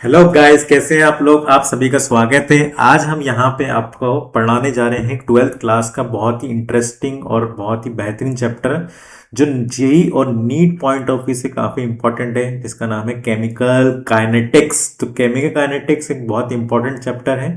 Hello guys, कैसे हैं आप लोग। आप सभी का स्वागत है। आज हम यहाँ पे आपको पढ़ाने जा रहे हैं 12th क्लास का बहुत ही इंटरेस्टिंग और बहुत ही बेहतरीन चैप्टर जो जेई और नीट पॉइंट ऑफ व्यू से काफ़ी इंपॉर्टेंट है, जिसका नाम है केमिकल काइनेटिक्स। तो केमिकल काइनेटिक्स एक बहुत इंपॉर्टेंट चैप्टर है।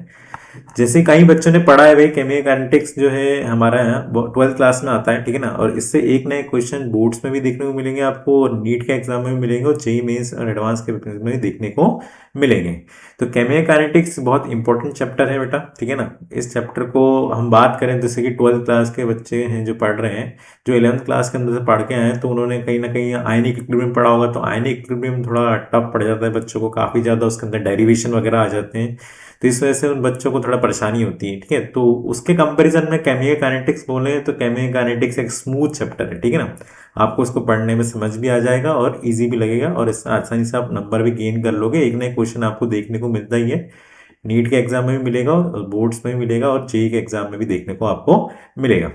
जैसे कई बच्चों ने पढ़ा है भाई, केमिकल काइनेटिक्स जो है हमारा 12th क्लास में आता है, ठीक है ना। और इससे एक नए क्वेश्चन बोर्ड्स में भी देखने को मिलेंगे आपको, और नीट के एग्जाम में भी मिलेंगे, और जेई मेंस और एडवांस के पेपर्स में भी देखने को मिलेंगे। तो केमिकल काइनेटिक्स बहुत इंपॉर्टेंट चैप्टर है बेटा, ठीक है ना। इस चैप्टर को हम बात करें, जैसे कि 12th क्लास के बच्चे हैं जो पढ़ रहे हैं, जो 11th क्लास के अंदर से पढ़ के आए हैं, तो उन्होंने कहीं ना कहीं आयनिक इक्विलिब्रियम पढ़ा होगा। तो आयनिक इक्विलिब्रियम थोड़ा टफ पड़ जाता है बच्चों को, काफ़ी ज़्यादा उसके अंदर डेरिवेशन वगैरह आ जाते हैं। तो इस वजह से उन बच्चों को थोड़ा परेशानी होती है, ठीक है। तो उसके कंपैरिजन में केमिकल काइनेटिक्स बोले तो केमिकल काइनेटिक्स एक स्मूथ चैप्टर है, ठीक है ना। आपको उसको पढ़ने में समझ भी आ जाएगा और इजी भी लगेगा, और इस आसानी से आप नंबर भी गेन कर लोगे। एक नए क्वेश्चन आपको देखने को मिलता ही है, नीट के एग्जाम में भी मिलेगा, और बोर्ड्स में भी मिलेगा, और जेई के एग्जाम में भी देखने को आपको मिलेगा।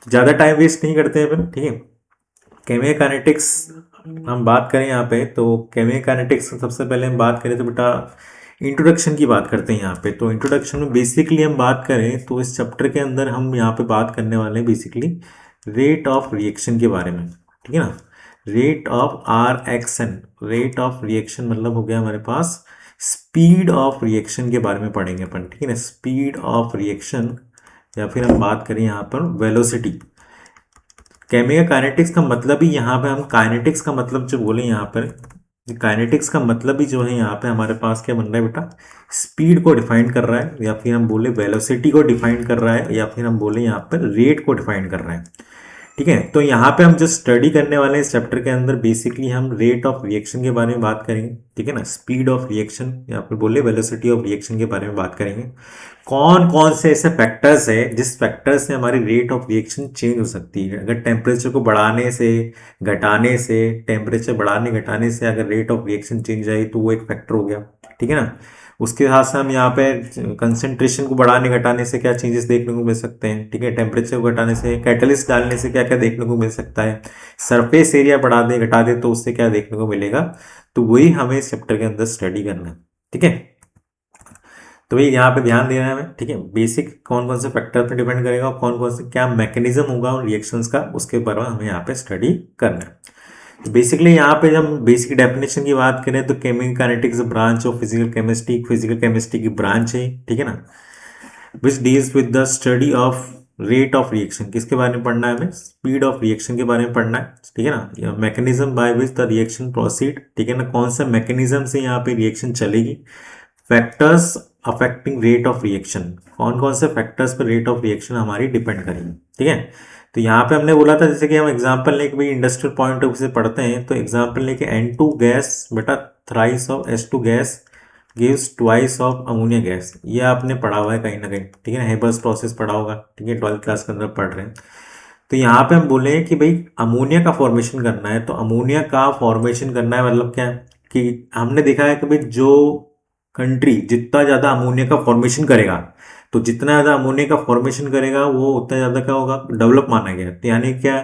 ज़्यादा टाइम वेस्ट नहीं करते हैं अपन, ठीक है। केमिकल काइनेटिक्स हम बात करें यहाँ पे, तो केमिकल काइनेटिक्स सबसे पहले हम बात करें तो बेटा इंट्रोडक्शन की बात करते हैं यहाँ पे। तो इंट्रोडक्शन में बेसिकली हम बात करें तो इस चैप्टर के अंदर हम यहाँ पे बात करने वाले हैं बेसिकली रेट ऑफ रिएक्शन के बारे में, ठीक है ना। Rate of reaction, rate of reaction मतलब हो गया हमारे पास स्पीड ऑफ रिएक्शन के बारे में पढ़ेंगे अपन, ठीक है ना। स्पीड ऑफ रिएक्शन, या फिर हम बात करें यहाँ पर वेलोसिटी। केमिकल काइनेटिक्स का मतलब ही यहाँ पे हम काइनेटिक्स का मतलब जो बोले यहाँ पर, काइनेटिक्स का मतलब ही जो है यहाँ पे हमारे पास क्या बन रहा है बेटा, स्पीड को डिफाइन कर रहा है, या फिर हम बोले वेलोसिटी को डिफाइन कर रहा है, या फिर हम बोले यहाँ पर रेट को डिफाइन कर रहा है, ठीक है। तो यहाँ पे हम जो स्टडी करने वाले हैं इस चैप्टर के अंदर, बेसिकली हम रेट ऑफ रिएक्शन के बारे में बात करेंगे, ठीक है ना। स्पीड ऑफ रिएक्शन या फिर बोले वेलोसिटी ऑफ रिएक्शन के बारे में बात करेंगे। कौन कौन से ऐसे फैक्टर्स है जिस फैक्टर से हमारी रेट ऑफ रिएक्शन चेंज हो सकती है। अगर टेम्परेचर को बढ़ाने से, घटाने से, टेम्परेचर बढ़ाने घटाने से अगर रेट ऑफ रिएक्शन चेंज आई तो वो एक फैक्टर हो गया, ठीक है ना। उसके साथ से हम यहाँ पे कंसंट्रेशन को बढ़ाने घटाने से क्या चेंजेस देखने को मिल सकते हैं, ठीक है। टेम्परेचर को घटाने से, कैटलिस्ट डालने से क्या क्या देखने को मिल सकता है। सरफेस एरिया बढ़ा दे घटा दे तो उससे क्या देखने को मिलेगा। तो वही हमें इस चैप्टर के अंदर स्टडी करना है, ठीक है। तो ये यहाँ पे ध्यान देना है हमें, ठीक है। बेसिक कौन कौन से फैक्टर पर डिपेंड करेगा और कौन कौन से क्या मैकेनिज्म होगा उन रिएक्शंस का, उसके बारे में हमें यहाँ पे स्टडी करना है। तो बेसिकली यहाँ पे जब हम बेसिक डेफिनेशन की बात करें तो chemical kinetics branch of physical chemistry, physical chemistry की ब्रांच है, ठीक है ना। Which deals with the study of rate of reaction. किसके बारे में पढ़ना है हमें, स्पीड ऑफ रिएक्शन के बारे में पढ़ना है, ठीक है ना। Mechanism by which the reaction proceed, ठीक है ना। कौन सा मैकेनिज्म से यहाँ पे रिएक्शन चलेगी। Factors affecting rate of reaction, कौन कौन से फैक्टर्स पर रेट ऑफ रिएक्शन हमारी डिपेंड करेगी, ठीक है। तो यहाँ पे हमने बोला था जैसे कि हम एग्जांपल लेके भाई इंडस्ट्रियल पॉइंट ऑफ व्यू से पढ़ते हैं, तो एग्जांपल लेके N2 गैस बेटा thrice of H2 gas gives twice of ammonia gas. ये आपने पढ़ा हुआ है कहीं ना कहीं, ठीक है ना। हेबर्स प्रोसेस पढ़ा होगा, ठीक है, 12th क्लास के अंदर पढ़ रहे हैं। तो यहाँ पे हम बोले कि भाई अमोनिया का फॉर्मेशन करना है, तो अमोनिया का फॉर्मेशन करना है मतलब क्या है कि हमने देखा है कि भाई जो कंट्री जितना ज़्यादा अमोनिया का फॉर्मेशन करेगा, तो जितना ज़्यादा अमोनिया का फॉर्मेशन करेगा वो उतना ज़्यादा क्या होगा, डेवलप माना गया। तो यानी क्या,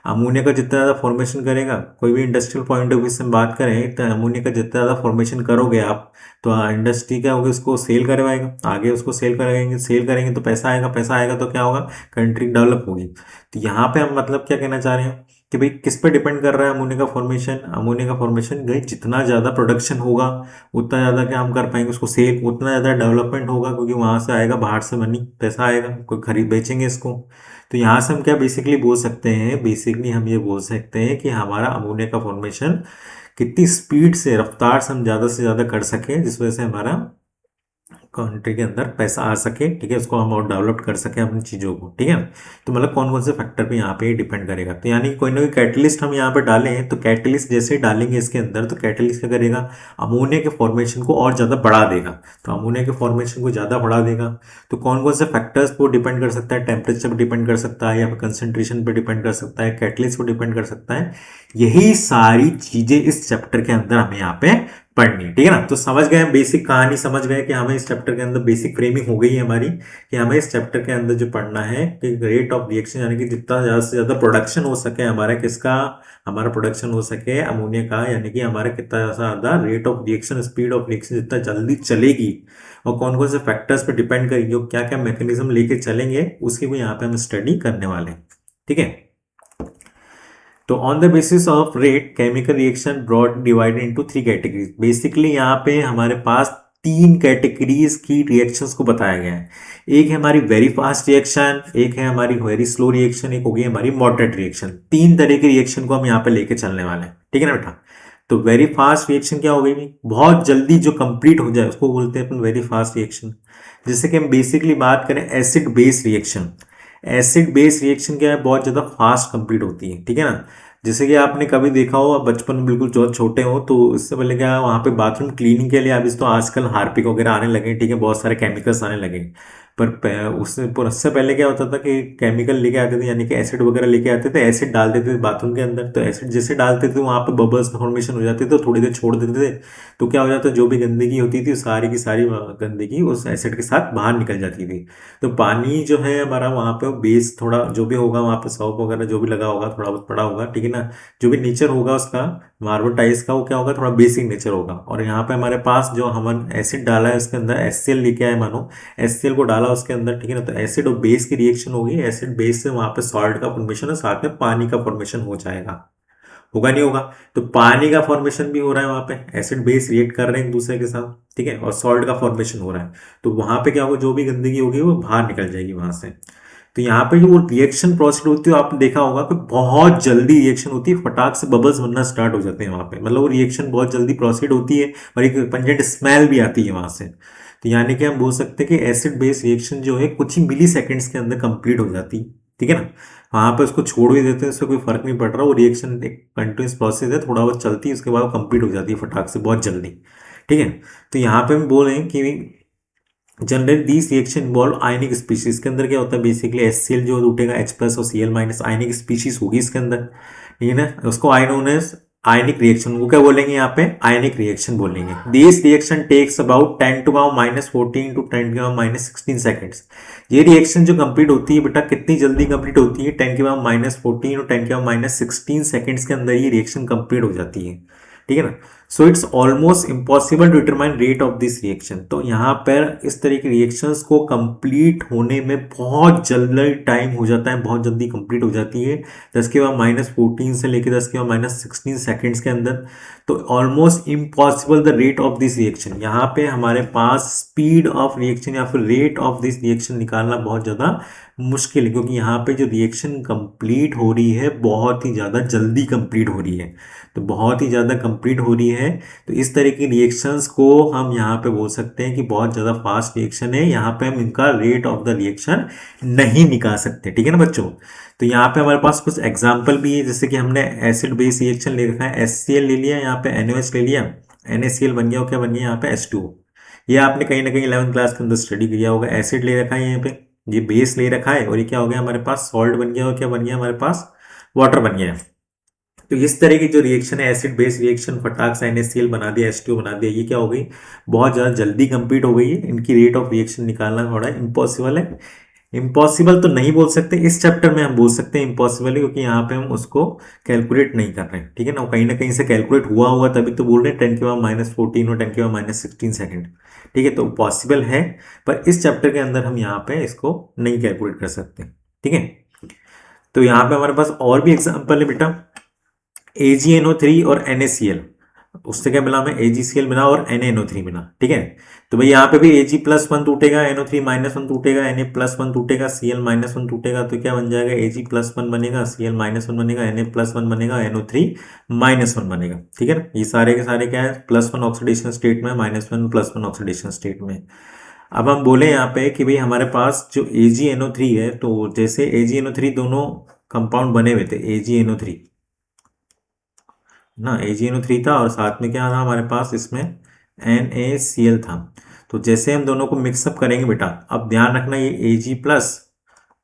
अमोनिया का जितना ज़्यादा फॉर्मेशन करेगा, कोई भी इंडस्ट्रियल पॉइंट ऑफ व्यू से हम बात करें, तो अमोनिया का जितना ज़्यादा फॉर्मेशन करोगे आप, तो इंडस्ट्री क्या होगी, उसको सेल करवाएगा, आगे उसको सेल करेंगे, सेल करेंगे तो पैसा आएगा, पैसा आएगा तो क्या होगा, कंट्री डेवलप होगी। तो यहाँ पे हम मतलब क्या कहना चाह रहे हैं कि भाई किस पे डिपेंड कर रहा है अमोनिया का फॉर्मेशन। अमोनिया का फॉर्मेशन गई जितना ज़्यादा प्रोडक्शन होगा उतना ज़्यादा क्या हम कर पाएंगे उसको सेल, उतना ज़्यादा डेवलपमेंट होगा, क्योंकि वहाँ से आएगा बाहर से मनी, पैसा आएगा, कोई खरीद बेचेंगे इसको। तो यहाँ से हम क्या बेसिकली बोल सकते हैं, बेसिकली हम ये बोल सकते हैं कि हमारा अमोनिया का फॉर्मेशन कितनी स्पीड से, रफ्तार से हम ज़्यादा से ज़्यादा कर सकें, जिस वजह से हमारा कंट्री के अंदर पैसा आ सके, ठीक है, उसको हम और डेवलप कर सके अपनी चीज़ों को, ठीक है। तो मतलब कौन कौन से फैक्टर पे यहाँ पे डिपेंड करेगा। तो यानी कि कोई ना कोई कैटलिस्ट हम यहाँ पे डालें, तो कैटलिस्ट जैसे ही डालेंगे इसके अंदर, तो कैटलिस्ट क्या करेगा, अमोनिया के फॉर्मेशन को और ज़्यादा बढ़ा देगा। तो अमोनिया के फॉर्मेशन को ज़्यादा बढ़ा देगा, तो कौन कौन से फैक्टर्स पर डिपेंड कर सकता है, टेम्परेचर पर डिपेंड कर सकता है, या फिर कंसनट्रेशन पर डिपेंड कर सकता है, कैटलिस्ट पर डिपेंड कर सकता है। यही सारी चीज़ें इस चैप्टर के अंदर हमें यहाँ पे पढ़नी, ठीक है ना। तो समझ गए, बेसिक कहानी समझ गए कि हमें इस चैप्टर के अंदर बेसिक फ्रेमिंग हो गई है हमारी, कि हमें इस चैप्टर के अंदर जो पढ़ना है कि रेट ऑफ रिएक्शन, यानी कि जितना ज़्यादा से ज़्यादा प्रोडक्शन हो सके हमारा, किसका, हमारा प्रोडक्शन हो सके अमोनिया का, यानी कि हमारा कितना ज़्यादा rate of reaction, speed of reaction जितना जल्दी चलेगी, और कौन कौन से फैक्टर्स पे डिपेंड करेगी, और क्या क्या मैकेनिज्म लेके चलेंगे, उसकी भी यहाँ पे हम स्टडी करने वाले हैं, ठीक है। तो on the basis of rate chemical reaction broad divided into three categories. Basically यहाँ पे हमारे पास तीन कैटेगरीज की रिएक्शंस को बताया गया है। एक है हमारी वेरी फास्ट रिएक्शन, एक है हमारी वेरी स्लो रिएक्शन, एक होगी हमारी मॉडरेट रिएक्शन। तीन तरह की रिएक्शन को हम यहाँ पे लेके चलने वाले हैं, ठीक है ना बेटा। तो वेरी फास्ट रिएक्शन क्या हो गई भाई, बहुत जल्दी जो कंप्लीट हो जाए उसको बोलते हैं अपन वेरी फास्ट रिएक्शन। जैसे कि हम बेसिकली बात करें acid base reaction, acid base reaction क्या है, बहुत ज़्यादा फास्ट कंप्लीट होती है, ठीक है ना। जैसे कि आपने कभी देखा हो, आप बचपन में बिल्कुल जो छोटे हो, तो इससे पहले क्या, वहाँ पे बाथरूम क्लीनिंग के लिए अभी तो आजकल हार्पिक वगैरह आने लगे, ठीक है, बहुत सारे केमिकल्स आने लगे। उससे पहले क्या होता था कि केमिकल लेके आते थे, यानी कि एसिड वगैरह लेके आते थे, एसिड डाल देते थे बाथरूम के अंदर, तो एसिड जैसे डालते थे वहाँ पे बबल्स फॉर्मेशन हो जाते थे, तो थोड़ी देर छोड़ देते थे, तो क्या हो जाता, जो भी गंदगी होती थी सारी की सारी गंदगी उस एसिड के साथ बाहर निकल जाती थी। तो पानी जो है हमारा वहाँ पे बेस थोड़ा जो भी होगा, वहाँ पे सॉल्ट वगैरह जो भी लगा होगा, थोड़ा बहुत पड़ा होगा, ठीक है ना, जो भी नेचर होगा उसका मार्बल टाइल्स का, वो क्या होगा, थोड़ा बेसिक नेचर होगा। और यहाँ पे हमारे पास जो हम एसिड डाला है उसके अंदर HCl लेके आए, मानो HCl को डाला उसके अंदर, ठीक है ना, तो एसिड और बेस की रिएक्शन होगी, एसिड बेस से वहाँ पे सॉल्ट का फॉर्मेशन है, साथ में पानी का फॉर्मेशन हो जाएगा, होगा नहीं होगा। तो पानी का फॉर्मेशन भी हो रहा है वहाँ पे, एसिड बेस रिएक्ट कर रहे हैं एक दूसरे के साथ, ठीक है, और सॉल्ट का फॉर्मेशन हो रहा है, तो वहाँ पे क्या होगा, जो भी गंदगी होगी वो बाहर निकल जाएगी वहाँ से। तो यहाँ पे जो रिएक्शन प्रोसेस होती है, आपने देखा होगा कि बहुत जल्दी रिएक्शन होती है, फटाक से बबल्स बनना स्टार्ट हो जाते हैं वहाँ पे, मतलब वो रिएक्शन बहुत जल्दी प्रोसीड होती है, और एक पंजेंट स्मेल भी आती है वहाँ से। तो यानी कि हम बोल सकते हैं कि एसिड बेस रिएक्शन जो है कुछ ही मिली सेकेंड्स के अंदर कंप्लीट हो जाती है, ठीक है ना। वहाँ पे उसको छोड़ भी देते हैं, उससे कोई फर्क नहीं पड़ रहा, वो रिएक्शन एक कंटिन्यूस प्रोसेस है, थोड़ा बहुत चलती है, उसके बाद कंप्लीट हो जाती है फटाक से, बहुत जल्दी, ठीक है। तो यहाँ पे हम बोल रहे हैं कि generally this reaction involve ionic species. के अंदर क्या होता है, बेसिकली HCl जो उठेगा H प्लस और Cl माइनस, आयनिक स्पीशीज होगी इसके अंदर, ठीक है ना, उसको आयनोनेस आयनिक रिएक्शन, वो क्या बोलेंगे यहाँ पे, आयनिक रिएक्शन बोलेंगे। This reaction takes about 10⁻⁻14 to 10⁻⁻16 seconds. ये रिएक्शन जो कंप्लीट होती है बेटा, कितनी जल्दी कंप्लीट होती है, 10⁻⁻14 और 10⁻⁻16 सेकेंड्स के अंदर ये रिएक्शन कंप्लीट हो जाती है, ठीक है ना। So it's almost impossible to determine rate of this reaction. तो यहाँ पर इस तरह की रिएक्शंस को कंप्लीट होने में बहुत जल्दी टाइम हो जाता है, बहुत जल्दी कंप्लीट हो जाती है, 10⁻⁻14 से लेकर 10⁻⁻16 सेकेंड्स के अंदर। तो almost impossible the rate of this reaction, यहाँ पे हमारे पास स्पीड ऑफ रिएक्शन या फिर रेट ऑफ दिस रिएक्शन निकालना बहुत ज़्यादा मुश्किल है, क्योंकि यहाँ पे जो रिएक्शन कंप्लीट हो रही है बहुत ही ज़्यादा जल्दी कंप्लीट हो रही है, तो बहुत ही ज़्यादा कंप्लीट हो रही है। तो इस तरह की रिएक्शंस को हम यहाँ पे बोल सकते हैं कि बहुत ज़्यादा फास्ट रिएक्शन है, यहाँ पे हम इनका रेट ऑफ द रिएक्शन नहीं निकाल सकते, ठीक है ना बच्चों। तो यहाँ पे हमारे पास कुछ एग्जाम्पल भी है, जैसे कि हमने एसिड बेस रिएक्शन ले रखा है, HCl ले लिया, यहाँ पे NaOH ले लिया, NaCl बन गया, क्या बन गया यहाँ पे H2O। ये आपने कहीं ना कहीं 11th क्लास के अंदर स्टडी किया होगा, एसिड ले रखा है यहाँ पे, ये बेस ले रखा है, और ये क्या हो गया हमारे पास, सॉल्ट बन गया, और क्या बन गया हमारे पास, वाटर बन गया। तो इस तरह की जो रिएक्शन है, एसिड बेस रिएक्शन, फटाक से NaCl बना दिया, H2O बना दिया, ये क्या हो गई, बहुत ज़्यादा जल्दी कंप्लीट हो गई है, इनकी रेट ऑफ रिएक्शन निकालना थोड़ा इम्पॉसिबल है। इम्पॉसिबल तो नहीं बोल सकते, इस चैप्टर में हम बोल सकते हैं इम्पॉसिबल है, क्योंकि यहाँ पे हम उसको कैलकुलेट नहीं कर रहे हैं, ठीक है ना कहीं से कैलकुलेट हुआ होगा तभी तो बोल रहे हैं 10⁻⁻14 और 10⁻⁻16 सेकेंड, ठीक है, तो पॉसिबल है, पर इस चैप्टर के अंदर हम यहाँ पे इसको नहीं कैलकुलेट कर सकते, ठीक है। तो यहाँ पे हमारे पास और भी एग्जाम्पल है बेटा, AgNO3 और NaCl, उससे क्या मिला हमें, AgCl मिला और NaNO3 मिला, ठीक है। तो भाई यहाँ पे भी Ag+1 टूटेगा, NO3-1 टूटेगा, Na+1 टूटेगा, Cl-1 टूटेगा, तो क्या बन जाएगा, Ag+1 बनेगा, Cl-1 बनेगा, Na+1 बनेगा, NO3-1 बनेगा, ठीक है ना। ये सारे के सारे क्या है, +1 ऑक्सीडेशन स्टेट में, -1 +1 ऑक्सीडेशन स्टेट में। अब हम बोले यहाँ पे कि भाई हमारे पास जो AgNO3 है, तो जैसे AgNO3 दोनों कंपाउंड बने हुए थे, AgNO3 ना, AgNO3 था, और साथ में क्या था हमारे पास इसमें NaCl था। तो जैसे हम दोनों को मिक्सअप करेंगे बेटा, अब ध्यान रखना, ये Ag+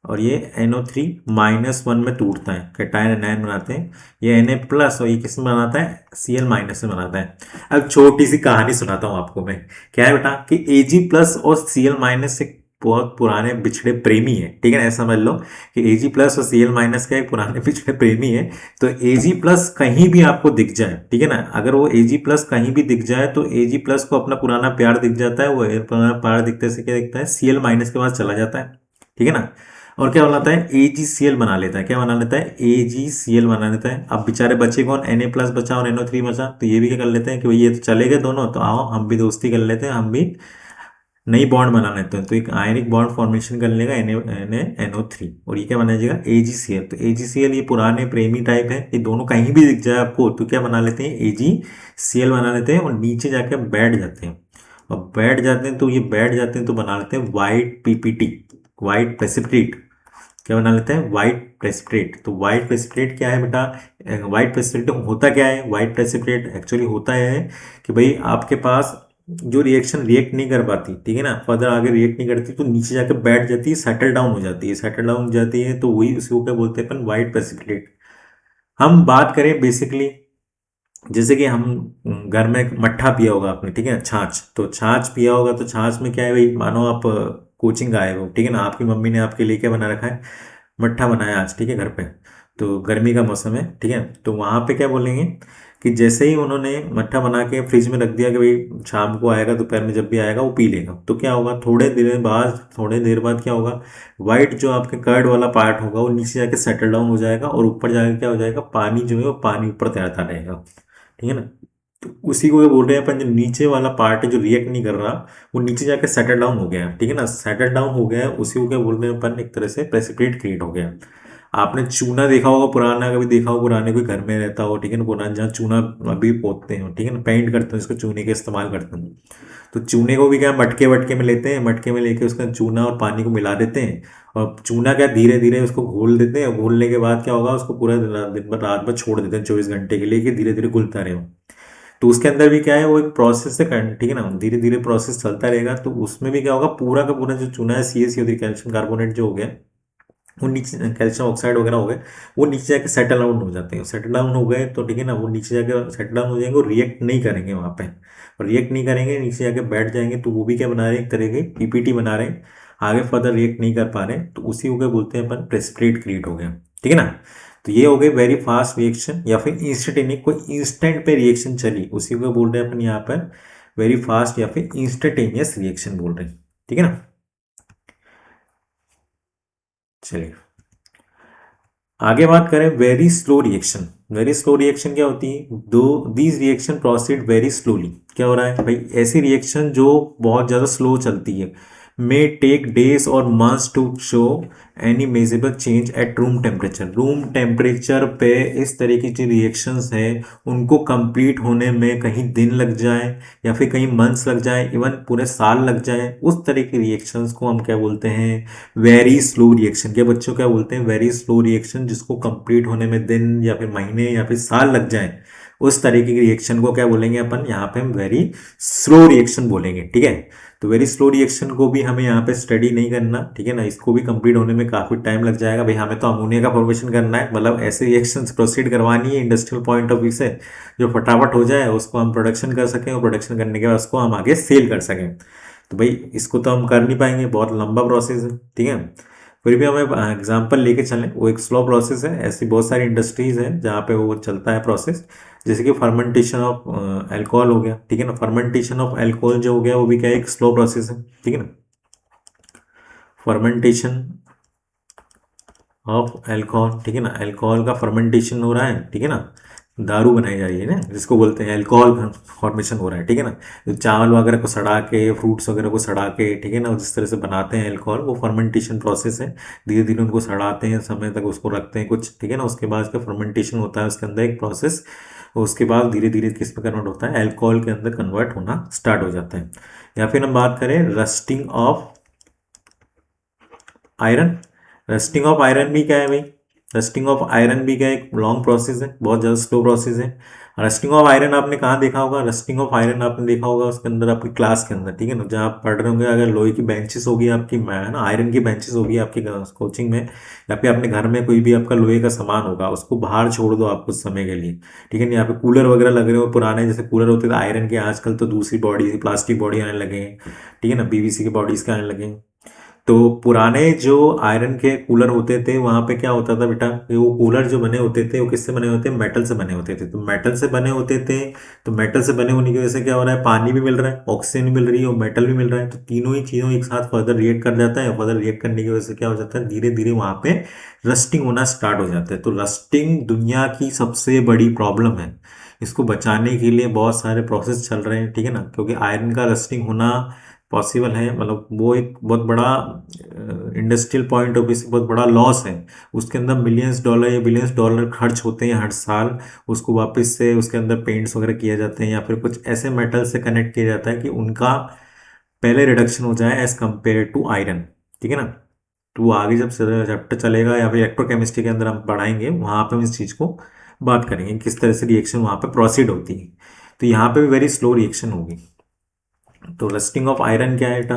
और ये NO3 -1 में टूटता है, कैटायन एनायन बनाते हैं। ये Na प्लस और ये किस में बनाता है, Cl माइनस में बनाता है। अब छोटी सी कहानी सुनाता हूँ आपको मैं। क्या है बेटा कि Ag प्लस और Cl माइनस एक बहुत पुराने बिछड़े प्रेमी है, ठीक है ना, ऐसा समझ लो कि Ag प्लस और Cl माइनस का एक पुराने बिछड़े प्रेमी है। तो Ag प्लस कहीं भी आपको दिख जाए, ठीक है ना, अगर वो Ag प्लस कहीं भी दिख जाए तो Ag प्लस को अपना पुराना प्यार दिख जाता है, वो पुराना प्यार दिखते से क्या दिखता है, Cl माइनस के पास चला जाता है, ठीक है ना। और क्या बनाता है, AgCl बना लेता है, क्या बना लेता है, AgCl बना लेता है। अब बेचारे बचे कौन, Na प्लस बचा और NO3 बचा, तो ये भी क्या कर लेते हैं कि भाई ये तो चले गए दोनों, तो आओ हम भी दोस्ती कर लेते हैं, हम भी नई बॉन्ड बना लेते हैं। तो एक आयनिक बॉन्ड फॉर्मेशन कर लेगा NO3 और ये क्या बना जाएगा, AgCl। तो AgCl ये पुराने प्रेमी टाइप है, ये दोनों कहीं भी दिख जाए आपको तो क्या बना लेते हैं, AgCl बना लेते हैं और नीचे जाके बैठ जाते हैं। और बैठ जाते हैं तो ये बैठ जाते हैं तो बना लेते हैं व्हाइट PPT, व्हाइट प्रेसिपिटेट। क्या बना लेते हैं, व्हाइट प्रेसिपिटेट। तो व्हाइट प्रेसिपिटेट क्या है बेटा, व्हाइट प्रेसिपिटेट होता क्या है, व्हाइट प्रेसिपिटेट एक्चुअली होता है कि भाई आपके पास जो रिएक्शन रिएक्ट नहीं कर पाती, ठीक है ना, फर्दर आगे रिएक्ट नहीं करती तो नीचे जाकर बैठ जाती है, सेटल डाउन हो जाती है, सेटल डाउन हो जाती है, तो वही उसको क्या बोलते हैं अपन, व्हाइट प्रेसिपिटेट। हम बात करें बेसिकली, जैसे कि हम घर में मट्ठा पिया होगा आपने, ठीक है, छाछ, तो छाछ पिया होगा तो छाछ में क्या है भाई, मानो आप कोचिंग आए हो, ठीक है ना, आपकी मम्मी ने आपके लिए क्या बना रखा है, मट्ठा बनाया आज, ठीक है, घर पे। तो गर्मी का मौसम है, ठीक है, तो वहाँ पे क्या बोलेंगे कि जैसे ही उन्होंने मट्ठा बना के फ्रिज में रख दिया कि भाई शाम को आएगा, दोपहर में जब भी आएगा वो पी लेगा, तो क्या होगा, थोड़े देर बाद क्या होगा, वाइट जो आपके कर्ड वाला पार्ट होगा वो नीचे जाके सेटल डाउन हो जाएगा और ऊपर जाके क्या हो जाएगा, पानी जो है वो पानी ऊपर तैरता रहेगा, ठीक है ना। तो उसी को ये बोल रहे हैं अपन, जो नीचे वाला पार्ट है जो रिएक्ट नहीं कर रहा, वो नीचे जाके सेटल डाउन हो गया, ठीक है ना, सेटल डाउन हो गया है, उसी को क्या बोल रहे हैं अपन, एक तरह से प्रेसिपिटेट क्रिएट हो गया। आपने चूना देखा होगा पुराना, कभी देखा होगा पुराने कोई घर में रहता हो, ठीक है ना, पुराना जहाँ चूना अभी पोतते हैं, ठीक है ना, पेंट करते हैं इसको, चूने के इस्तेमाल करते हैं। तो चूने को भी क्या मटके वटके में लेते हैं, मटके में लेके उसका चूना और पानी को मिला देते हैं, और चूना क्या धीरे धीरे उसको घोल देते हैं, घोलने के बाद क्या होगा, उसको पूरा दिन भर रात भर छोड़ देते हैं 24 घंटे के लिए कि धीरे धीरे घुलता रहे। तो उसके अंदर भी क्या है, वो एक प्रोसेस से ठीक है ना, धीरे धीरे प्रोसेस चलता रहेगा, तो उसमें भी क्या होगा, पूरा का पूरा जो चूना है, CaCO3 कैल्शियम कार्बोनेट जो हो गया, वो नीचे कैल्शियम ऑक्साइड वगैरह हो गए, वो नीचे जाके सेटल डाउन हो जाते हैं, सेटल डाउन हो गए तो ठीक है ना, वो नीचे जाके सेटल डाउन हो जाएंगे और रिएक्ट नहीं करेंगे वहाँ पे, और रिएक्ट नहीं करेंगे, नीचे जाके बैठ जाएंगे, तो वो भी क्या बना रहे हैं, एक तरह के PPT बना रहे हैं, आगे फर्दर रिएक्ट नहीं कर पा रहे हैं, तो उसी को क्या बोलते हैं अपन, प्रेसिपिटेट क्रिएट हो गया, ठीक है ना। तो ये हो गई वेरी फास्ट रिएक्शन या फिर इंस्टेंटेनियस, कोई इंस्टेंट पे रिएक्शन चली, उसी को बोल रहे हैं अपन यहाँ पर वेरी फास्ट या फिर इंस्टेंटेनियस रिएक्शन बोल रहे हैं, ठीक है ना। चलिए आगे बात करें very slow reaction. Very slow reaction क्या होती है, दो these reaction proceed very slowly. क्या हो रहा है भाई, ऐसी रिएक्शन जो बहुत ज़्यादा स्लो चलती है, मे टेक डेज और months to show any measurable change at room temperature. Room temperature पे इस तरीके की रिएक्शंस है, उनको कंप्लीट होने में कहीं दिन लग जाए या फिर कहीं मंथ्स लग जाए, इवन पूरे साल लग जाए, उस तरह की रिएक्शंस को हम क्या बोलते हैं, वेरी स्लो रिएक्शन। क्या बच्चों क्या बोलते हैं, वेरी स्लो रिएक्शन, जिसको कंप्लीट होने में दिन या फिर महीने या फिर साल लग जाए, उस तरीके की रिएक्शन को क्या बोलेंगे अपन, यहाँ पे हम वेरी स्लो रिएक्शन बोलेंगे, ठीक है। तो वेरी स्लो रिएक्शन को भी हमें यहाँ पे स्टडी नहीं करना, ठीक है ना, इसको भी कंप्लीट होने में काफी टाइम लग जाएगा भाई, हमें तो अमोनिया का फॉर्मेशन करना है, मतलब ऐसे रिएक्शन प्रोसीड करवानी है इंडस्ट्रियल पॉइंट ऑफ व्यू से, जो फटाफट हो जाए, उसको हम प्रोडक्शन कर सकें और प्रोडक्शन करने के बाद उसको हम आगे सेल कर सकें। तो भाई इसको तो हम कर नहीं पाएंगे, बहुत लंबा प्रोसेस है, ठीक है। फिर भी हमें एग्जाम्पल लेके चलें, वो एक स्लो प्रोसेस है, ऐसी बहुत सारी इंडस्ट्रीज हैं जहाँ पे वो चलता है प्रोसेस, जैसे कि फर्मेंटेशन ऑफ अल्कोहल हो गया, ठीक है ना, फर्मेंटेशन ऑफ अल्कोहल जो हो गया वो भी क्या है, एक स्लो प्रोसेस है, ठीक है ना। फर्मेंटेशन ऑफ अल्कोहल, ठीक है ना, अल्कोहल का फर्मेंटेशन हो रहा है, ठीक है ना, दारू बनाई जा रही है ना, जिसको बोलते हैं अल्कोहल फॉर्मेशन हो रहा है, ठीक है ना। जो चावल वगैरह को सड़ा के, फ्रूट्स वगैरह को सड़ा के, ठीक है ना, जिस तरह से बनाते हैं अल्कोहल, वो फर्मेंटेशन प्रोसेस है। धीरे धीरे उनको सड़ाते हैं, समय तक उसको रखते हैं कुछ, ठीक है ना, उसके बाद उसका फर्मेंटेशन होता है, उसके अंदर एक प्रोसेस, उसके बाद धीरे धीरे किस में कन्वर्ट होता है, अल्कोहल के अंदर कन्वर्ट होना स्टार्ट हो जाता है। या फिर हम बात करें rusting of iron. Rusting of iron भी क्या है भाई, रस्टिंग ऑफ आयरन भी क्या है, एक लॉन्ग प्रोसेस है, बहुत ज़्यादा स्लो प्रोसेस है। रस्टिंग ऑफ आयरन आपने कहाँ देखा होगा? रस्टिंग ऑफ आयरन आपने देखा होगा उसके अंदर, आपकी क्लास के अंदर, ठीक है ना, जहाँ आप पढ़ रहे होंगे, अगर लोहे की बेंचेस होगी आपकी, है ना, आयरन की बेंचेस होगी आपकी कोचिंग में, या फिर अपने घर में कोई भी आपका लोहे का सामान होगा, उसको बाहर छोड़ दो आप कुछ समय के लिए, ठीक है ना। यहाँ पे कूलर वगैरह लग रहे हो, पुराने जैसे कूलर होते थे आयरन के, आजकल तो दूसरी बॉडी प्लास्टिक बॉडी आने लगे हैं, ठीक है ना, पीवीसी की बॉडीज के आने लगे हैं। तो पुराने जो आयरन के कूलर होते थे वहां पे क्या होता था बेटा, कि वो कूलर जो बने होते थे वो किससे बने होते, मेटल से बने होते थे। तो मेटल से बने होते थे, तो मेटल से बने होने की वजह से क्या हो रहा है, पानी भी मिल रहा है, ऑक्सीजन भी मिल रही है और मेटल भी मिल रहा है, तो तीनों ही चीजों एक साथ फर्दर रिएक्ट कर जाता है। फर्दर रिएक्ट करने की वजह से क्या हो जाता है, धीरे धीरे वहां पे रस्टिंग होना स्टार्ट हो जाता है। तो रस्टिंग दुनिया की सबसे बड़ी प्रॉब्लम है। इसको बचाने के लिए बहुत सारे प्रोसेस चल रहे हैं, ठीक है ना, क्योंकि आयरन का रस्टिंग होना पॉसिबल है, मतलब वो एक बहुत बड़ा इंडस्ट्रियल पॉइंट ऑफ व्यू से बहुत बड़ा लॉस है। उसके अंदर मिलियंस डॉलर या बिलियंस डॉलर खर्च होते हैं हर साल, उसको वापस से उसके अंदर पेंट्स वगैरह किए जाते हैं, या फिर कुछ ऐसे मेटल से कनेक्ट किया जाता है कि उनका पहले रिडक्शन हो जाए एज कंपेयर टू आयरन, ठीक है ना। तो वो आगे जब चैप्टर चलेगा या फिर इलेक्ट्रोकेमिस्ट्री के अंदर हम पढ़ाएंगे, वहाँ पे हम इस चीज़ को बात करेंगे किस तरह से रिएक्शन वहाँ पे प्रोसीड होती है। तो यहाँ पे भी वेरी स्लो रिएक्शन होगी। तो रस्टिंग ऑफ आयरन क्या है बेटा?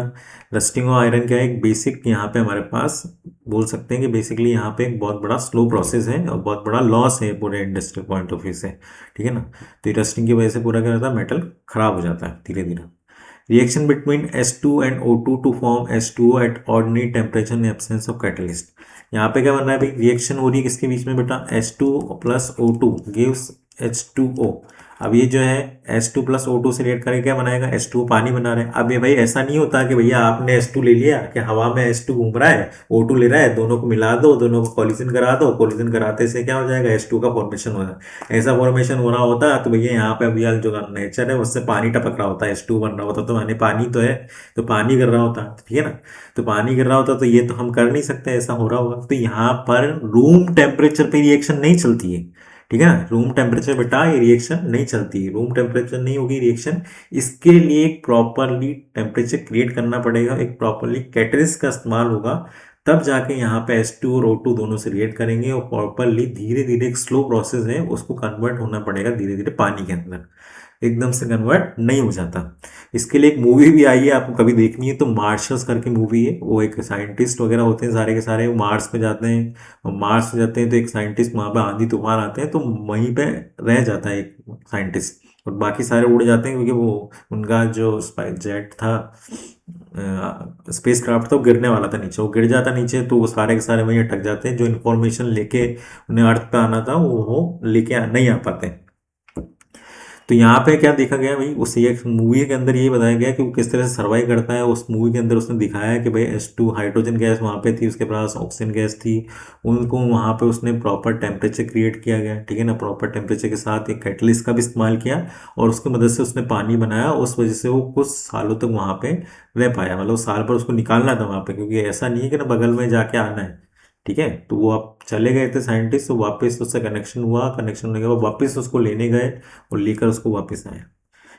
रस्टिंग ऑफ आयरन क्या है, एक बेसिक यहाँ पे हमारे पास बोल सकते हैं कि बेसिकली यहाँ पे एक बहुत बड़ा स्लो प्रोसेस है और बहुत बड़ा लॉस है पूरे इंडस्ट्रियल पॉइंट ऑफ व्यू से, ठीक है ना। तो रस्टिंग की वजह से पूरा क्या होता है, मेटल खराब हो जाता है धीरे धीरे। Reaction between S2 and O2 to form H2O at ordinary temperature in absence of catalyst. यहाँ पे क्या बन रहा है भाई, रिएक्शन हो रही है किसके बीच में बेटा, H2 plus O2 gives H2O। अब ये जो है H2 प्लस O2 से रिएक्ट करके क्या बनाएगा, H2O पानी बना रहे हैं। अब ये भाई ऐसा नहीं होता कि भैया आपने H2 ले लिया कि हवा में H2 घूम रहा है, O2 ले रहा है, दोनों को मिला दो, दोनों को कॉलिजन करा दो, कॉलिजन कराते से क्या हो जाएगा, H2 का फॉर्मेशन हो जाएगा। ऐसा फॉर्मेशन हो रहा होता तो भैया यहाँ पे अभी जो नेचर है उससे पानी टपक रहा होता है, H2 बन रहा होता, तो माने पानी तो है, तो पानी गिर रहा होता, ठीक है ना। तो पानी गिर रहा होता तो ये तो हम कर नहीं सकते, ऐसा हो रहा होगा। तो यहाँ पर रूम टेम्परेचर पे रिएक्शन नहीं चलती है, ठीक है ना। रूम टेम्परेचर बेटा ये रिएक्शन नहीं चलती है, रूम टेम्परेचर नहीं होगी रिएक्शन। इसके लिए एक प्रॉपरली टेम्परेचर क्रिएट करना पड़ेगा, एक प्रॉपरली कैटलिस्ट का इस्तेमाल होगा, तब जाके यहाँ पे S2 और O2 दोनों से रिएक्ट करेंगे और प्रॉपरली धीरे धीरे एक स्लो प्रोसेस है, उसको कन्वर्ट होना पड़ेगा धीरे धीरे पानी के अंदर, एकदम से कन्वर्ट नहीं हो जाता। इसके लिए एक मूवी भी आई है, आपको कभी देखनी है तो मार्शल्स करके मूवी है। वो एक साइंटिस्ट वगैरह होते हैं सारे के सारे, वो मार्स पे जाते हैं, और मार्स पे जाते हैं तो एक साइंटिस्ट वहाँ पे आंधी तूफान आते हैं तो वहीं पे रह जाता है एक साइंटिस्ट, और बाकी सारे उड़ जाते हैं क्योंकि वो उनका जो जेट था, स्पेस क्राफ्ट था, वो गिरने वाला था नीचे, वो गिर जाता नीचे तो वो सारे के सारे वहीं अटक जाते हैं। जो इन्फॉर्मेशन लेके उन्हें अर्थ पे आना था वो लेके नहीं आ पाते। तो यहाँ पे क्या देखा गया भाई, उस एक मूवी के अंदर ये बताया गया कि वो किस तरह से सर्वाइव करता है। उस मूवी के अंदर उसने दिखाया कि भाई H2 हाइड्रोजन गैस वहाँ पे थी, उसके पास ऑक्सीजन गैस थी, उनको वहाँ पे उसने प्रॉपर टेम्परेचर क्रिएट किया गया, ठीक है ना। प्रॉपर टेम्परेचर के साथ एक कैटलिस्ट का भी इस्तेमाल किया और उसकी मदद से उसने पानी बनाया। उस वजह से वो कुछ सालों तक वहाँ पे रह पाया, मतलब साल भर उसको निकालना था वहाँ पे, क्योंकि ऐसा नहीं है कि ना बगल में जाके आना है, ठीक है। तो वो आप चले गए थे साइंटिस्ट, तो वापस उससे कनेक्शन हुआ, कनेक्शन होने के बाद वापस उसको लेने गए और लेकर उसको वापस आए,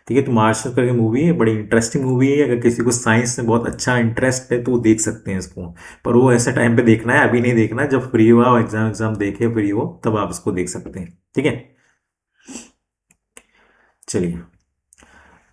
ठीक है। तो मार्शल करके मूवी है, बड़ी इंटरेस्टिंग मूवी है। अगर किसी को साइंस में बहुत अच्छा इंटरेस्ट है तो वो देख सकते हैं इसको, पर वो ऐसे टाइम पे देखना है, अभी नहीं देखना है, जब फ्री हुआ एग्जाम एग्जाम देखे फ्री हो तब आप इसको देख सकते हैं, ठीक है। चलिए,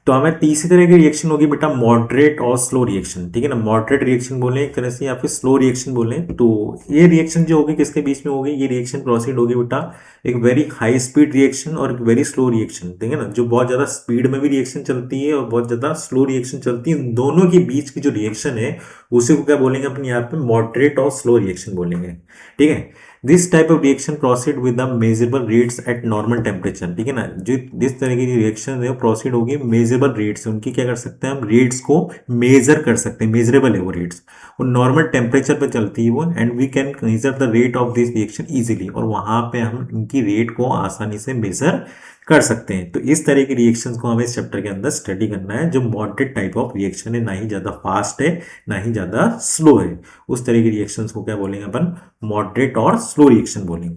तो हमें तीसरी तरह की रिएक्शन होगी बेटा मॉडरेट और स्लो रिएक्शन, ठीक है ना। मॉडरेट रिएक्शन बोले एक तरह से, या फिर स्लो रिएक्शन बोले, तो ये रिएक्शन जो होगी किसके बीच में होगी, ये रिएक्शन प्रोसीड होगी बेटा एक वेरी हाई स्पीड रिएक्शन और एक वेरी स्लो रिएक्शन, ठीक है ना। जो बहुत ज़्यादा स्पीड में भी रिएक्शन चलती है और बहुत ज़्यादा स्लो रिएक्शन चलती है, इन दोनों के बीच की जो रिएक्शन है उसी को क्या बोलेंगे अपने यहाँ पे, मॉडरेट और स्लो रिएक्शन बोलेंगे, ठीक है। This type of reaction proceed with the measurable rates eight normal temperature, ठीक है ना। जो जिस तरह की रिएक्शन है वो प्रोसीड होगी मेजरेबल रेट्स, उनकी क्या कर सकते हैं हम, रेट्स को मेजर कर सकते हैं, मेजरेबल है वो रेट्स, और नॉर्मल टेम्परेचर पे चलती है वो, and we can measure the rate of this reaction easily, और वहां पे हम इनकी रेट को आसानी से मेजर कर सकते हैं। तो इस तरह की रिएक्शंस को हमें इस चैप्टर के अंदर स्टडी करना है, जो मॉडरेट टाइप ऑफ रिएक्शन है, ना ही ज़्यादा फास्ट है ना ही ज़्यादा स्लो है। उस तरह की रिएक्शंस को क्या बोलेंगे अपन, मॉडरेट और स्लो रिएक्शन बोलेंगे,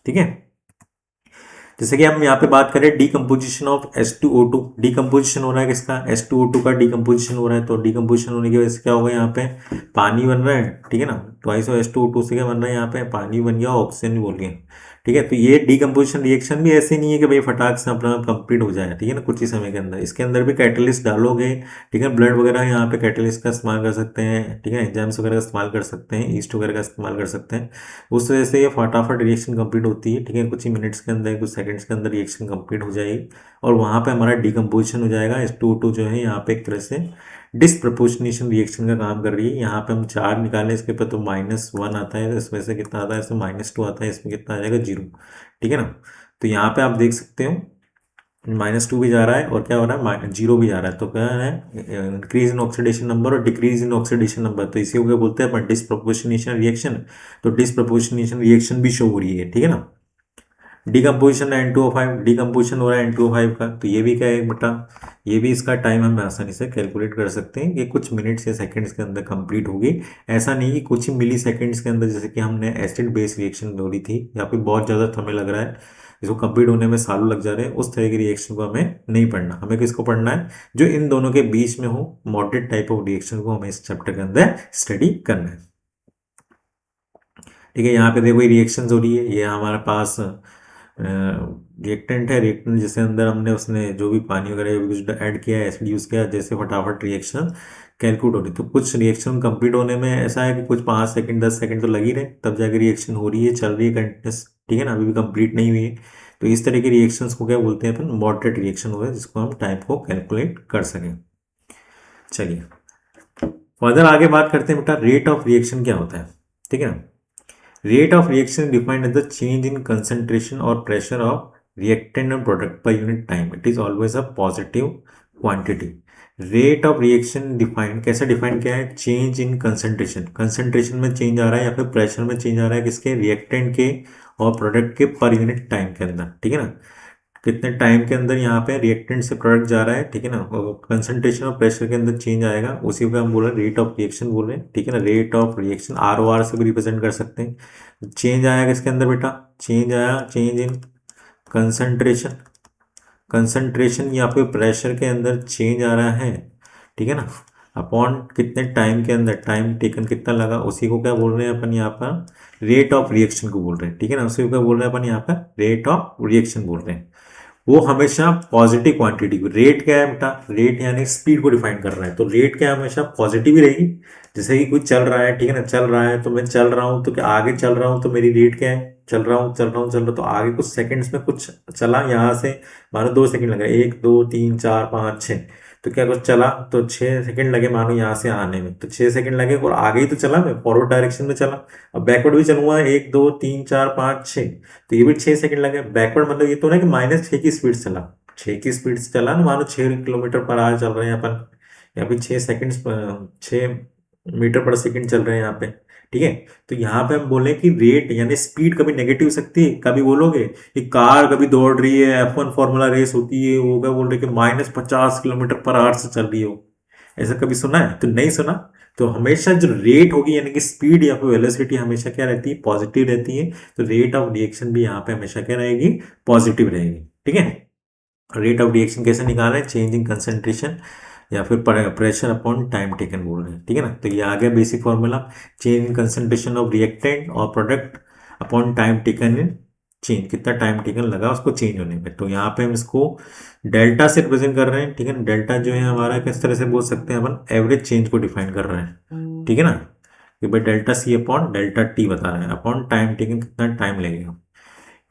ठीक है। जैसे कि हम यहाँ पे बात करें डीकम्पोजिशन ऑफ H2O2, डीकम्पोजिशन हो रहा है किसका, H2O2 का डीकम्पोजिशन हो रहा है। तो डीकम्पोजिशन होने की वजह से क्या होगा, यहाँ पे पानी बन रहा है, ठीक है ना। ट्वाइस ऑफ H2O2 से क्या बन रहा है, यहाँ पे पानी बन गया, ऑक्सीजन भी बोल गया, ठीक है। तो ये डीकम्पोजिशन रिएक्शन भी ऐसे नहीं है कि भाई फटाक से अपना कंप्लीट हो जाए, ठीक है ना, कुछ ही समय के अंदर। इसके अंदर भी कैटलिस्ट डालोगे, ठीक है, ब्लड वगैरह यहाँ पे कैटलिस्ट का इस्तेमाल कर सकते हैं, ठीक है, एंजाइम्स वगैरह का इस्तेमाल कर सकते हैं, ईस्ट वगैरह का इस्तेमाल कर सकते हैं। उस वजह से ये फटाफट रिएक्शन कंप्लीट होती है, ठीक है, कुछ ही मिनट्स के अंदर, कुछ सेकंड्स के अंदर रिएक्शन कंप्लीट हो जाएगी और वहाँ पे हमारा डीकम्पोजिशन हो जाएगा। H2O2 जो है यहाँ पे एक तरह से डिसप्रपोर्शनेशन रिएक्शन का काम कर रही है। यहाँ पे हम 4 निकालें इसके पर तो -1 आता है, तो इसमें से कितना आता है, इसमें -2 आता है, इसमें कितना आ जाएगा 0, ठीक है ना। तो यहाँ पे आप देख सकते हो -2 भी जा रहा है और क्या हो रहा है, 0 भी जा रहा है। तो क्या है, इंक्रीज इन ऑक्सीडेशन नंबर और डिक्रीज इन ऑक्सीडेशन नंबर, तो इसी को क्या बोलते हैं अपन, डिसप्रपोर्शनेशन रिएक्शन। तो डिसप्रपोर्शनेशन रिएक्शन भी शो हो रही है, ठीक है ना। डिकम्पोजिशन N2O5, डिकम्पोजिशन हो रहा है N2O5 का, तो ये भी क्या है बेटा, ये भी इसका टाइम हम आसानी से कैलकुलेट कर सकते हैं कि कुछ मिनट्स या सेकंड्स के अंदर कंप्लीट होगी। ऐसा नहीं कि कुछ ही मिली सेकेंड्स के अंदर, जैसे कि हमने एसिड बेस रिएक्शन हो रही थी, या फिर बहुत ज़्यादा समय लग रहा है, इसको कंप्लीट होने में सालों लग जा रहे हैं, उस तरह की रिएक्शन को हमें नहीं पढ़ना। हमें किसको पढ़ना है, जो इन दोनों के बीच में हो, मॉडरेट टाइप ऑफ रिएक्शन को हमें इस चैप्टर के अंदर स्टडी करना है, ठीक है। यहाँ पे देखो रिएक्शंस हो रही है, ये हमारे पास रिएक्टेंट है, रिएक्टेंट जिसके अंदर हमने उसने जो भी पानी वगैरह कुछ ऐड किया है, एसिड यूज़ किया, जैसे फटाफट रिएक्शन कैलकुलेट हो रही। तो कुछ रिएक्शन कंप्लीट होने में ऐसा है कि कुछ 5 सेकंड 10 सेकंड तो लग ही रहे, तब जाके रिएक्शन हो रही है, चल रही है कंटिन्यूस, ठीक है ना, अभी भी कंप्लीट नहीं हुई है। तो इस तरह की रिएक्शंस को क्या बोलते हैं अपन, मॉडरेट रिएक्शन हो गए, जिसको हम टाइम को कैलकुलेट कर सकें। चलिए फर्दर आगे बात करते हैं बेटा, रेट ऑफ रिएक्शन क्या होता है, ठीक है ना। Rate of reaction is defined as the change in concentration or pressure of reactant and product per unit time. It is always a positive quantity. Rate of reaction defined कैसे define किया है, change in concentration, concentration में change आ रहा है या फिर pressure में change आ रहा है, किसके, रिएक्टेंट के और प्रोडक्ट के पर यूनिट टाइम के अंदर, ठीक है ना। कितने टाइम के अंदर यहाँ पे रिएक्टेंट से प्रोडक्ट जा रहा है, ठीक है ना, कंसंट्रेशन और प्रेशर के अंदर चेंज आएगा, उसी को हम बोल रहे हैं रेट ऑफ रिएक्शन बोल रहे हैं, ठीक है ना। रेट ऑफ रिएक्शन ROR से भी रिप्रेजेंट कर सकते हैं। चेंज आया किसके अंदर बेटा, चेंज आया, चेंज इन कंसंट्रेशन, कंसंट्रेशन या फिर प्रेशर के अंदर चेंज आ रहा है, ठीक है ना, अपॉन कितने टाइम के अंदर, टाइम टेकन कितना लगा, उसी को क्या बोल रहे हैं अपन यहाँ पर, रेट ऑफ रिएक्शन को बोल रहे हैं, ठीक है ना। उसी को क्या बोल रहे हैं अपन यहाँ पर, रेट ऑफ रिएक्शन बोल रहे हैं। वो हमेशा पॉजिटिव क्वांटिटी को, रेट क्या है बेटा, रेट यानी स्पीड को डिफाइन कर रहा है, तो रेट क्या हमेशा पॉजिटिव ही रहेगी। जैसे कि कुछ चल रहा है, ठीक है ना, चल रहा है तो मैं चल रहा हूँ, तो क्या आगे चल रहा हूँ, तो मेरी रेट क्या है, चल रहा हूँ चल रहा हूँ चल रहा हूँ, तो आगे कुछ सेकंड्स में कुछ चला, यहाँ से मानो 2 सेकंड लगे, 1 2 3 4 5 6, तो क्या कुछ चला तो 6 सेकंड लगे मानो यहाँ से आने में, तो 6 सेकंड लगे और आगे ही तो चला, मैं फॉरवर्ड डायरेक्शन में चला। अब बैकवर्ड भी चलूंगा, 1 2 3 4 5 6, तो ये भी 6 सेकंड लगे। बैकवर्ड मतलब ये तो ना कि -6 की स्पीड से चला, 6 की स्पीड से चला ना, मानो 6 किलोमीटर पर आवर चल रहे हैं अपन, या फिर 6 सेकंड 6 मीटर पर सेकंड चल रहे हैं यहाँ पे, ठीक है। तो यहाँ पे हम बोले कि रेट यानी स्पीड कभी नेगेटिव हो सकती है, कभी बोलोगे कि कार कभी दौड़ रही है, F1 फॉर्मूला रेस होती है, वो क्या बोल रहे कि -50 किलोमीटर पर आवर से चल रही हो, ऐसा कभी सुना है, तो नहीं सुना। तो हमेशा जो रेट होगी यानी कि स्पीड या फिर वेलोसिटी हमेशा क्या रहती है, पॉजिटिव रहती है। तो रेट ऑफ रिएक्शन भी यहाँ पे हमेशा क्या रहेगी, पॉजिटिव रहेगी, ठीक है। रेट ऑफ रिएक्शन कैसे निकाल रहे हैं, चेंज इन कंसंट्रेशन या फिर प्रेशर अपॉन टाइम टेकन बोल रहे हैं, ठीक है ना। तो ये आ गया basic formula, change in concentration of reactant और product upon time taken in change, कितना टाइम टेकन लगा उसको चेंज होने में। तो यहाँ पे हम इसको डेल्टा से रिप्रेजेंट कर रहे हैं, ठीक है। डेल्टा जो है हमारा किस तरह से बोल सकते हैं अपन, एवरेज चेंज को डिफाइन कर रहे हैं, ठीक है ना, कि भाई delta C upon delta T बता रहे हैं, अपॉन टाइम टेकन कितना टाइम लगेगा।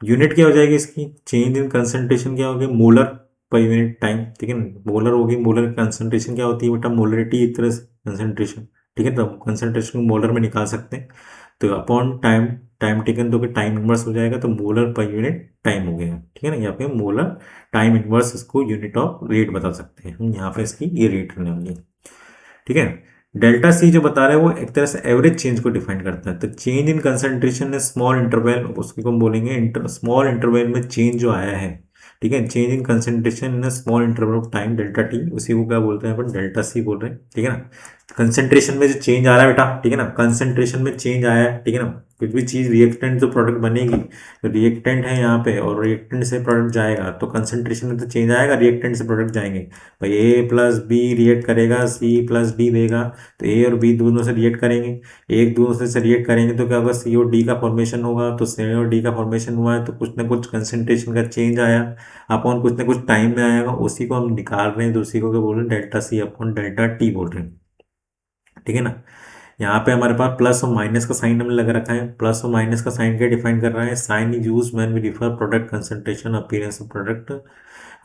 यूनिट क्या हो जाएगी इसकी, चेंज इन कंसंट्रेशन क्या होगी, मोलर पर यूनिट टाइम, ठीक है ना। मोलर होगी, मोलर कंसंट्रेशन क्या होती है बेटा, मोलरिटी एक तरह से कंसंट्रेशन, ठीक है। तो कंसंट्रेशन को मोलर में निकाल सकते हैं, तो अपॉन टाइम, टाइम टेकन तो टाइम इनवर्स हो जाएगा, तो मोलर पर यूनिट टाइम हो गया, ठीक है ना। यहाँ पे मोलर टाइम इनवर्स इसको यूनिट ऑफ रेट बता सकते हैं हम, यहाँ पे इसकी ये रेट होने वाली है, ठीक है। डेल्टा C जो बता रहे हैं वो एक तरह से एवरेज चेंज को डिफाइन करता है। तो change in concentration in small interval, उसको हम बोलेंगे स्मॉल इंटरवल में चेंज जो आया है, ठीक है, change in concentration in small interval of time delta T, उसी को क्या बोलते हैं अपन, डेल्टा C बोल रहे हैं, ठीक है ना। कंसंट्रेशन में जो चेंज आ रहा है बेटा, ठीक है ना, कंसंट्रेशन में चेंज आया है, ठीक है ना, कुछ भी चीज रिएक्टेंट जो प्रोडक्ट बनेगी, तो रिएक्टेंट है यहाँ पे और रिएक्टेंट से प्रोडक्ट जाएगा तो कंसंट्रेशन में तो चेंज आएगा, रिएक्टेंट से प्रोडक्ट जाएंगे। भाई ए प्लस बी रिएक्ट करेगा, सी प्लस डी देगा, तो ए और बी दोनों से रिएक्ट करेंगे, एक दूसरे से रिएक्ट करेंगे तो क्या होगा, सी और डी का फॉर्मेशन होगा, तो सी और डी का फॉर्मेशन हुआ है तो कुछ ना कुछ कंसंट्रेशन का चेंज आया अपॉन कुछ ना कुछ टाइम में आएगा, उसी को हम निकाल रहे हैं, तो उसी को क्या बोल रहे हैं, delta c upon delta t बोल रहे हैं, ठीक है ना। यहाँ पे हमारे पास प्लस और माइनस का साइन हमने लगा रखा है, प्लस और माइनस का साइन क्या डिफाइन कर रहा है, sign is use when we refer product concentration appearance of product,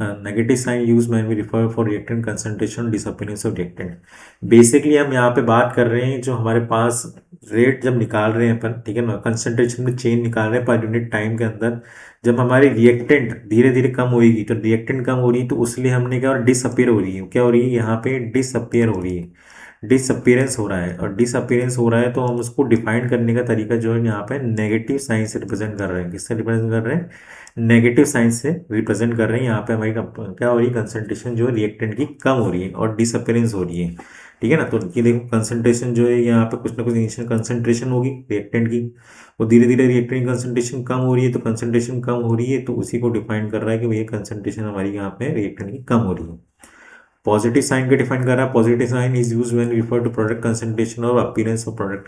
negative sign use when we refer for reactant concentration disappearance of reactant. Basically हम यहाँ पे बात कर रहे हैं जो हमारे पास रेट जब निकाल रहे हैं अपन, ठीक है ना, कंसंट्रेशन में चेंज निकाल रहे हैं पर यूनिट टाइम के अंदर, जब हमारी रिएक्टेंट धीरे धीरे कम होगी, तो रिएक्टेंट कम हो रही है तो उसलिए हमने क्या, और डिसअपीयर हो रही है, क्या हो रही है यहाँ पे, डिसअपीयर हो रही है, डिसअपीयरेंस हो रहा है, और डिसअपीयरेंस हो रहा है तो हम उसको डिफाइन करने का तरीका जो है यहाँ पे नेगेटिव साइन से रिप्रेजेंट कर रहे हैं, किससे रिप्रेजेंट कर रहे हैं, नेगेटिव साइन से रिप्रेजेंट कर रहे हैं। यहाँ पे हमारी क्या हो रही है, कंसंट्रेशन जो है रिएक्टेंट की कम हो रही है और डिसअपीयरेंस हो रही है, ठीक है ना। तो ये देखो कंसंट्रेशन जो है यहाँ पे कुछ ना कुछ इनिशियल कंसंट्रेशन होगी रिएक्टेंट की, वो धीरे धीरे रिएक्टेंट की कंसंट्रेशन कम हो रही है, तो कंसंट्रेशन कम हो रही है तो उसी को डिफाइन कर रहा है कि भैया कंसंट्रेशन हमारी यहाँ पे रिएक्टेंट की कम हो रही है। पॉजिटिव साइन का डिफाइन कर रहा है, positive sign is use when refer to product concentration और अपीयरेंस ऑफ प्रोडक्ट,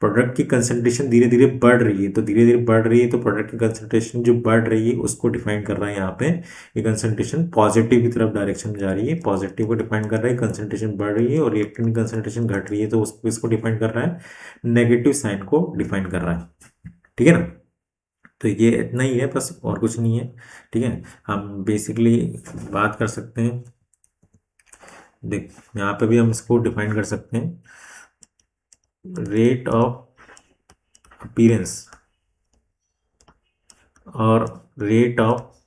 प्रोडक्ट की कंसंट्रेशन धीरे धीरे बढ़ रही है, तो धीरे धीरे बढ़ रही है तो प्रोडक्ट की कंसंट्रेशन जो बढ़ रही है उसको डिफाइन कर रहा है यहाँ पे, ये कंसंट्रेशन पॉजिटिव की तरफ डायरेक्शन में जा रही है, पॉजिटिव को डिफाइन कर रहा है, कंसंट्रेशन बढ़ रही है और रिएक्टेंट की कंसंट्रेशन घट रही है तो उसको इसको डिफाइन कर रहा है, नेगेटिव साइन को डिफाइन कर रहा है, ठीक है ना। तो ये इतना ही है बस, और कुछ नहीं है, ठीक है। हम बेसिकली बात कर सकते हैं, देख यहाँ पे भी हम इसको डिफाइन कर सकते हैं, रेट ऑफ अपीयरेंस और रेट ऑफ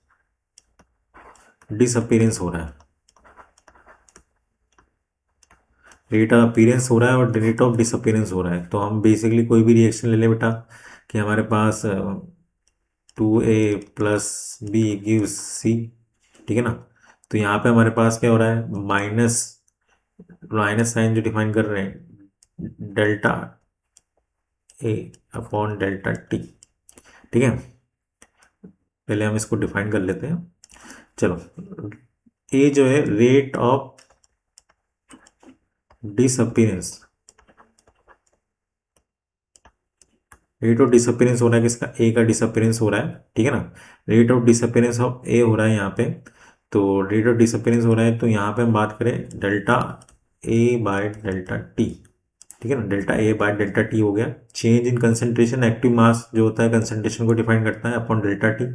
डिसअपीयरेंस हो रहा है, रेट ऑफ अपीयरेंस हो रहा है और रेट ऑफ डिसअपीयरेंस हो रहा है, तो हम बेसिकली कोई भी रिएक्शन ले लें बेटा, कि हमारे पास 2a+b गिव्स c, ठीक है ना। तो यहाँ पे हमारे पास क्या हो रहा है, माइनस माइनस साइन जो डिफाइन कर रहे हैं, delta A upon delta t, ठीक है। पहले हम इसको डिफाइन कर लेते हैं, चलो। ए जो है rate of disappearance, rate of disappearance हो रहा है किसका, ए का डिसअपीयरेंस हो रहा है, ठीक है ना। Rate of disappearance of A हो रहा है यहाँ पे, तो रेट ऑफ डिसअपीयरेंस हो रहा है तो यहाँ पे हम बात करें delta A by delta t, ठीक है ना, delta A by delta t हो गया। Change in concentration, active mass जो होता है कंसंट्रेशन को डिफाइन करता है अपॉन डेल्टा टी।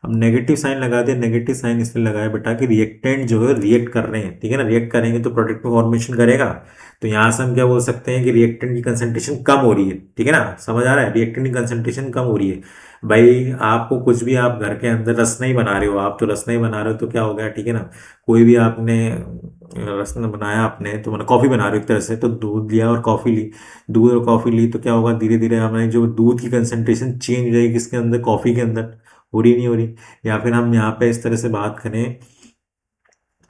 अब नेगेटिव साइन लगा दिया, नेगेटिव साइन इसलिए लगाया बेटा कि रिएक्टेंट जो है रिएक्ट कर रहे हैं, ठीक है ना, रिएक्ट करेंगे तो प्रोडक्ट में फॉर्मेशन करेगा, तो यहाँ से हम क्या बोल सकते हैं कि रिएक्टेंट की कंसंट्रेशन कम हो रही है, ठीक है ना, समझ आ रहा है, रिएक्टेंट की कंसंट्रेशन कम हो रही है। भाई आपको कुछ भी, आप घर के अंदर रसना ही बना रहे हो, आप तो रसना ही बना रहे हो तो क्या हो गया, ठीक है ना, कोई भी आपने रसना बनाया आपने, तो मैंने कॉफ़ी बना रही हो एक तरह से, तो दूध लिया और कॉफ़ी ली, दूध और कॉफ़ी ली तो क्या होगा, धीरे धीरे हमारी जो दूध की कंसंट्रेशन चेंज हो जाएगी किसके अंदर, कॉफ़ी के अंदर, हो रही नहीं हो रही। या फिर हम यहाँ पे इस तरह से बात करें,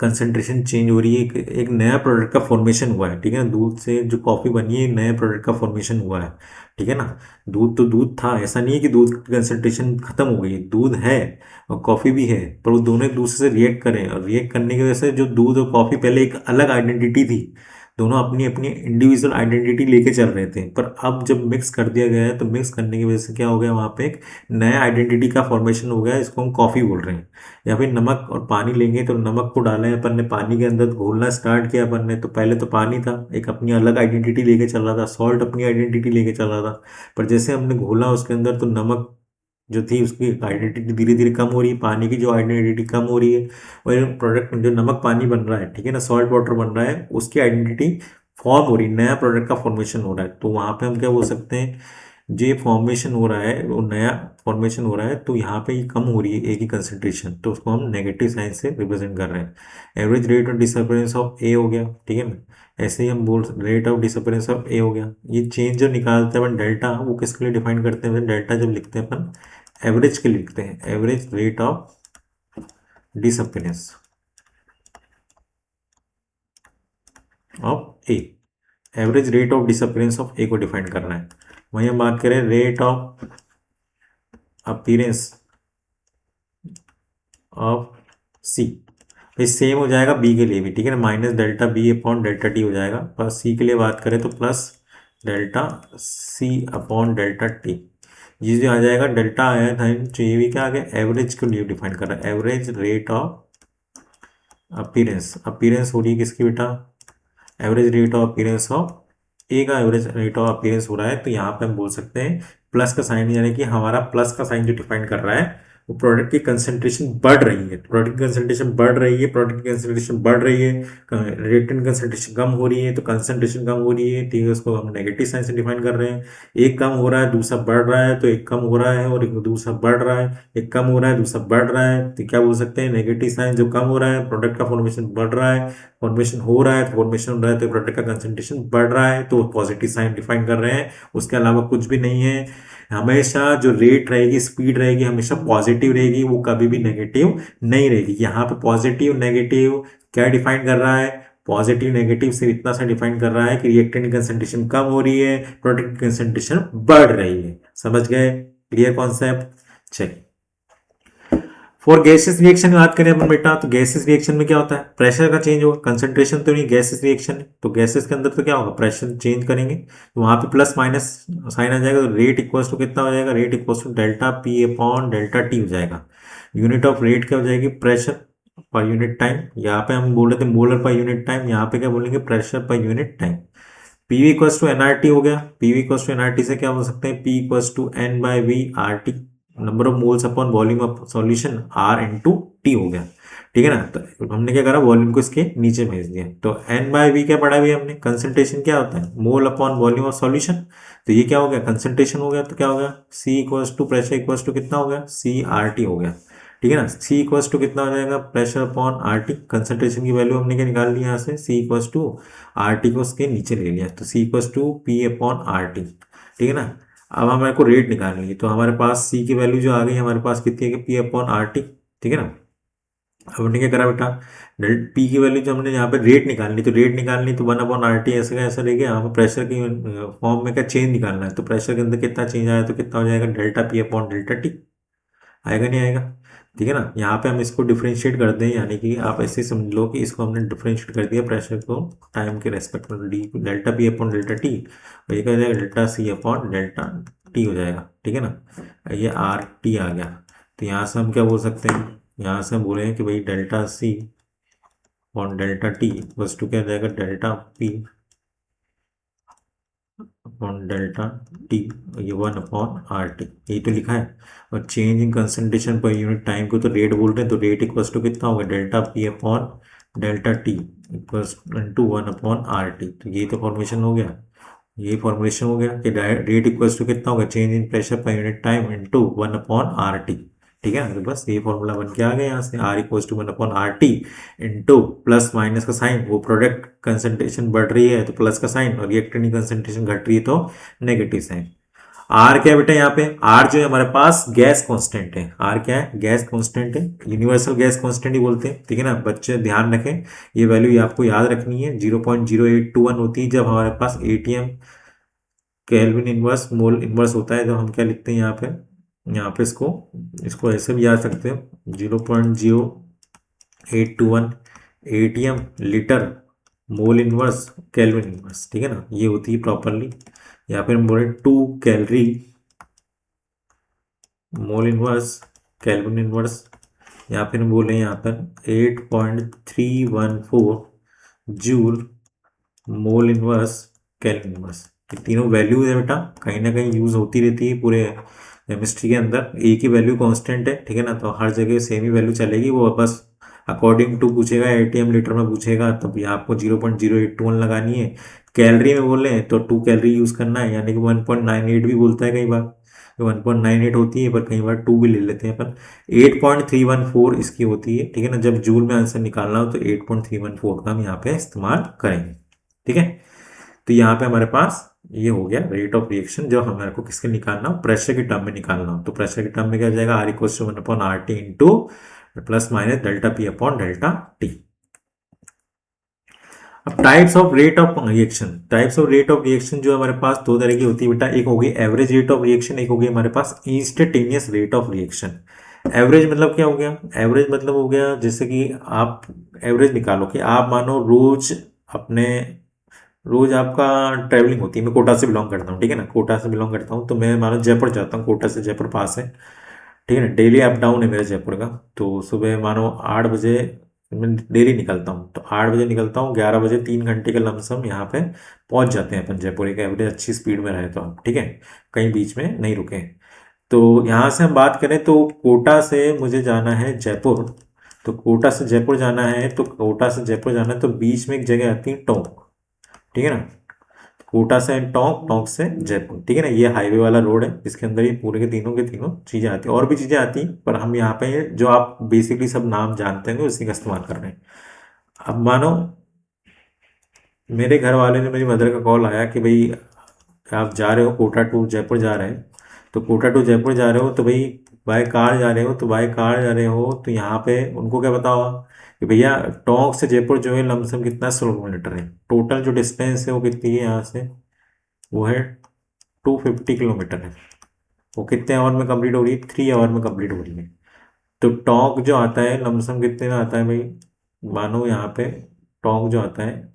कंसंट्रेशन चेंज हो रही है, एक नया प्रोडक्ट का फॉर्मेशन हुआ है, ठीक है ना, दूध से जो कॉफ़ी बनी है नए प्रोडक्ट का फॉर्मेशन हुआ है, ठीक है ना। दूध तो दूध था, ऐसा नहीं है कि दूध की कंसंट्रेशन खत्म हो गई है, दूध है और कॉफ़ी भी है, पर वो दोनों एक दूसरे से रिएक्ट करें, और रिएक्ट करने की वजह से जो दूध और कॉफ़ी पहले एक अलग आइडेंटिटी थी, दोनों अपनी अपनी इंडिविजुअल आइडेंटिटी लेके चल रहे थे, पर अब जब मिक्स कर दिया गया है तो मिक्स करने की वजह से क्या हो गया, वहाँ पे एक नया आइडेंटिटी का फॉर्मेशन हो गया, इसको हम कॉफ़ी बोल रहे हैं। या फिर नमक और पानी लेंगे, तो नमक को डाला है अपन ने पानी के अंदर, घोलना स्टार्ट किया अपन ने, तो पहले तो पानी था एक अपनी अलग आइडेंटिटी लेके चल रहा था, सॉल्ट अपनी आइडेंटिटी लेके चल रहा था, पर जैसे हमने घोला उसके अंदर तो नमक जो थी उसकी आइडेंटिटी धीरे धीरे कम हो रही है, पानी की जो आइडेंटिटी कम हो रही है, और प्रोडक्ट जो नमक पानी बन रहा है, ठीक है ना, सॉल्ट वाटर बन रहा है, उसकी आइडेंटिटी फॉर्म हो रही है, नया प्रोडक्ट का फॉर्मेशन हो रहा है, तो वहाँ पे हम क्या बोल सकते हैं, जो फॉर्मेशन हो रहा है वो नया फॉर्मेशन हो रहा है, तो यहाँ पे ये कम हो रही है ए की कंसंट्रेशन, तो उसको हम नेगेटिव साइन से रिप्रेजेंट कर रहे हैं। Average rate of disappearance of A हो गया, ठीक है ना, ऐसे ही हम बोल rate of disappearance of A हो गया। ये चेंज जो निकालते हैं अपन डेल्टा, वो किसके लिए डिफाइन करते हैं, डेल्टा जब लिखते हैं अपन एवरेज के लिए लिखते हैं, average rate of disappearance of A, average rate of disappearance of A को डिफाइन करना है। वहीं हम बात करें rate of appearance of C, भाई सेम हो जाएगा बी के लिए भी, ठीक है ना, minus delta b upon delta t हो जाएगा। प्लस सी के लिए बात करें तो plus delta c upon delta t. ये जो आ जाएगा डेल्टा आया था, तो ये भी क्या आ गया, एवरेज को लिए डिफाइन कर रहा है, average rate of appearance. Appearance हो रही है किसकी बेटा, average rate of appearance of A का एवरेज रेट ऑफ अपीयरेंस हो रहा है। तो यहाँ पे हम बोल सकते हैं प्लस का साइन, यानी कि हमारा प्लस का साइन जो डिफाइन कर रहा है वो प्रोडक्ट की कंसंट्रेशन बढ़ रही है, प्रोडक्ट की कंसंट्रेशन बढ़ रही है, प्रोडक्ट की कंसंट्रेशन बढ़ रही है, रिएक्टेंट कंसंट्रेशन कम हो रही है, तो कंसंट्रेशन कम हो रही है, ठीक है, उसको हम नेगेटिव साइन से डिफाइन कर रहे हैं। एक कम हो रहा है दूसरा बढ़ रहा है, तो एक कम हो रहा है और एक दूसरा बढ़ रहा है, एक कम हो रहा है दूसरा बढ़ रहा है, तो क्या बोल सकते हैं, नेगेटिव साइन जो कम हो रहा है, प्रोडक्ट का फॉर्मेशन बढ़ रहा है, फॉर्मेशन हो रहा है, तो फॉर्मेशन हो रहा है तो प्रोडक्ट का कंसंट्रेशन बढ़ रहा है, तो पॉजिटिव साइन डिफाइन कर रहे हैं, उसके अलावा कुछ भी नहीं है। हमेशा जो रेट रहेगी, स्पीड रहेगी, हमेशा पॉजिटिव रहेगी, वो कभी भी नेगेटिव नहीं रहेगी। यहाँ पे पॉजिटिव नेगेटिव क्या डिफाइन कर रहा है, पॉजिटिव नेगेटिव सिर्फ इतना सा डिफाइन कर रहा है कि रिएक्टेंट की कंसंट्रेशन कम हो रही है, प्रोडक्ट की कंसंट्रेशन बढ़ रही है। समझ गए, क्लियर कॉन्सेप्ट। चलिए फॉर गैसेस रिएक्शन में बात करें अपन बेटा, तो गैसेस रिएक्शन में क्या होता है, प्रेशर का चेंज होगा, कंसंट्रेशन तो नहीं, गैसेस रिएक्शन है तो गैसेस के अंदर तो क्या होगा, प्रेशर चेंज करेंगे, तो वहां पे प्लस माइनस साइन आ जाएगा, तो रेट इक्वल्स टू कितना हो जाएगा, rate equals to delta P upon delta t हो जाएगा। यूनिट ऑफ रेट क्या हो जाएगी, प्रेशर पर यूनिट टाइम, यहाँ पे हम बोल रहे थे मोलर पर यूनिट टाइम, यहाँ पे क्या बोलेंगे, pressure per unit time. PV equals to nRT हो गया, पीवी इक्वल्स टू एनआरटी से क्या हो सकते हैं, p equals to n by v r t, number of moles upon volume of solution r into t हो गया, ठीक है ना। तो हमने क्या करा, वॉल्यूम को इसके नीचे भेज दिया, तो एन बाई वी क्या पढ़ा भी हमने, कंसंट्रेशन क्या होता है, mole upon volume of solution, तो ये क्या हो गया, कंसंट्रेशन हो गया, तो क्या हो गया, C equals to pressure equals to कितना हो गया, सी आर टी हो गया, ठीक है ना। सी इक्वल्स टू कितना हो जाएगा, pressure upon are T, concentration की वैल्यू हमने क्या निकाल ली यहाँ से, C equals to R T को उसके नीचे ले लिया, तो C equals to P upon are T, ठीक है ना। अब हमारे को रेट निकालनी है, तो हमारे पास सी की वैल्यू जो आ गई हमारे पास कितनी है कि पी अपॉन आर टी, ठीक है ना। अब हमने क्या करा बेटा, पी की वैल्यू जो हमने यहाँ पे रेट निकालनी, तो रेट निकालनी तो वन अपॉन आर टी ऐसा का ऐसा रहेगा, यहाँ पे प्रेशर की फॉर्म में क्या चेंज निकालना है, तो प्रेशर के अंदर कितना चेंज आया, तो कितना हो जाएगा, delta P upon delta T, आएगा नहीं आएगा, ठीक है ना। यहाँ पे हम इसको डिफ्रेंशिएट कर दें, यानी कि आप ऐसे समझ लो कि इसको हमने डिफ्रेंशिएट कर दिया प्रेशर को टाइम के रेस्पेक्ट में, d delta P upon delta t, और ये क्या हो जाएगा, delta c upon delta t हो जाएगा, ठीक है ना। ये आर टी आ गया, तो यहाँ से हम क्या बोल सकते हैं, यहाँ से हम बोले हैं कि भाई delta c upon delta t बस टू क्या हो जाएगा, delta P upon delta t, ये वन अपॉन आर टी, यही तो लिखा है। और change in concentration per unit time को तो रेट बोल रहे हैं, तो रेट इक्वल्स टू कितना होगा, delta P upon delta t equals to one upon are t, तो ये तो फॉर्मेशन हो गया, ये फॉर्मुलेशन हो गया कि रेट इक्वल्स टू कितना होगा, change in pressure per unit time into one upon are T, ठीक है ना। तो बस ये फॉर्मूला बन के आ गया यहाँ से, r equals to one upon R T into plus minus का साइन, वो प्रोडक्ट कंसंट्रेशन बढ़ रही है तो प्लस का साइन, और रिएक्टेंट की कंसंट्रेशन घट रही है तो नेगेटिव साइन। आर क्या है बेटा, यहाँ पे आर जो है हमारे पास गैस कांस्टेंट है, आर क्या है, गैस कांस्टेंट है, यूनिवर्सल गैस कांस्टेंट ही बोलते हैं, ठीक है ना। बच्चे ध्यान रखें, ये वैल्यू आपको याद रखनी है, 0.0821 होती है जब हमारे पास ATM kelvin inverse mole inverse होता है, तो हम क्या लिखते हैं यहाँ पे, यहाँ पे इसको इसको ऐसे भी याद सकते हो, 0.0821 ATM litre mole inverse kelvin inverse, ठीक है ना, ये होती है प्रॉपरली। या फिर हम बोले 2 calorie mole inverse kelvin inverse, या फिर हम बोले यहाँ पर 8.314 joule mole inverse kelvin inverse. ये तीनों वैल्यूज है बेटा, कहीं ना कहीं यूज होती रहती है पूरे केमिस्ट्री के अंदर, एक ही वैल्यू कांस्टेंट है, ठीक है ना, तो हर जगह सेम ही वैल्यू चलेगी, वो बस अकॉर्डिंग टू पूछेगा, एटीएम लीटर में पूछेगा तब ये आपको 0.0821 लगानी है, कैलोरी में बोले तो 2 कैलोरी यूज करना है, यानी कि 1.98 भी बोलता है कई बार, 1.98 होती है, पर कई बार 2 भी ले लेते हैं अपन, 8.314 इसकी होती है, ठीक है ना। जब जूल में आंसर निकालना हो तो 8.314 का हम यहाँ पे इस्तेमाल करेंगे, ठीक है। तो यहाँ पे हमारे पास ये हो गया रेट ऑफ रिएक्शन, जो हमारे को किसके निकालना हो, प्रेशर की टर्म में निकालना हो, तो प्रेशर की टर्म में क्या हो जाएगा, R equals to one upon R T into plus minus delta P upon delta T. अब types of rate of reaction जो हमारे पास दो तरह की होती है बेटा, एक होगी एवरेज रेट ऑफ रिएक्शन, एक होगी हमारे पास instantaneous rate of reaction. Average मतलब क्या हो गया? एवरेज मतलब हो गया जैसे कि आप एवरेज निकालो कि आप मानो अपने रोज आपका ट्रैवलिंग होती है। मैं कोटा से बिलोंग करता हूँ, ठीक है ना, कोटा से बिलोंग करता हूँ, तो मैं मानो जयपुर जाता हूँ, कोटा से जयपुर पास है, ठीक है ना, डेली अप डाउन है मेरे जयपुर का। तो सुबह मानो 8 बजे मैं डेली निकलता हूँ, तो 8 बजे निकलता हूँ, 11 बजे 3 घंटे का लमसम यहाँ पे पहुँच जाते हैं अपन जयपुर, एक एवरेज अच्छी स्पीड में रहे तो आप, ठीक है, कहीं बीच में नहीं रुके। तो यहाँ से हम बात करें तो कोटा से मुझे जाना है जयपुर, तो कोटा से जयपुर जाना है, तो कोटा से जयपुर जाना है तो बीच में एक जगह आती है टोंक, ठीक है ना, कोटा से टोंक, टोंक से जयपुर, ठीक है ना, ये हाईवे वाला रोड है, इसके अंदर ही पूरे के तीनों चीज़ें आती हैं, और भी चीज़ें आती हैं, पर हम यहाँ पे जो आप बेसिकली सब नाम जानते हैं उसी का इस्तेमाल कर रहे हैं। अब मानो मेरे घर वाले ने, मेरी मदर का कॉल आया कि भाई आप जा रहे हो कोटा टू जयपुर जा रहे हैं, तो कोटा टू जयपुर जा रहे हो तो भाई बाय कार जा रहे हो, तो बाय कार जा रहे हो तो यहाँ पे उनको क्या पता होगा कि भैया टोंक से जयपुर जो है लमसम कितना 16 किलोमीटर है, टोटल जो डिस्टेंस है वो कितनी है यहाँ से, वो है 250 किलोमीटर है। वो कितने आवर में कंप्लीट हो रही है? 3 आवर में कंप्लीट हो रही है। तो टोंक जो आता है लमसम कितने में आता है भाई, मानो यहाँ पे टोंक जो आता है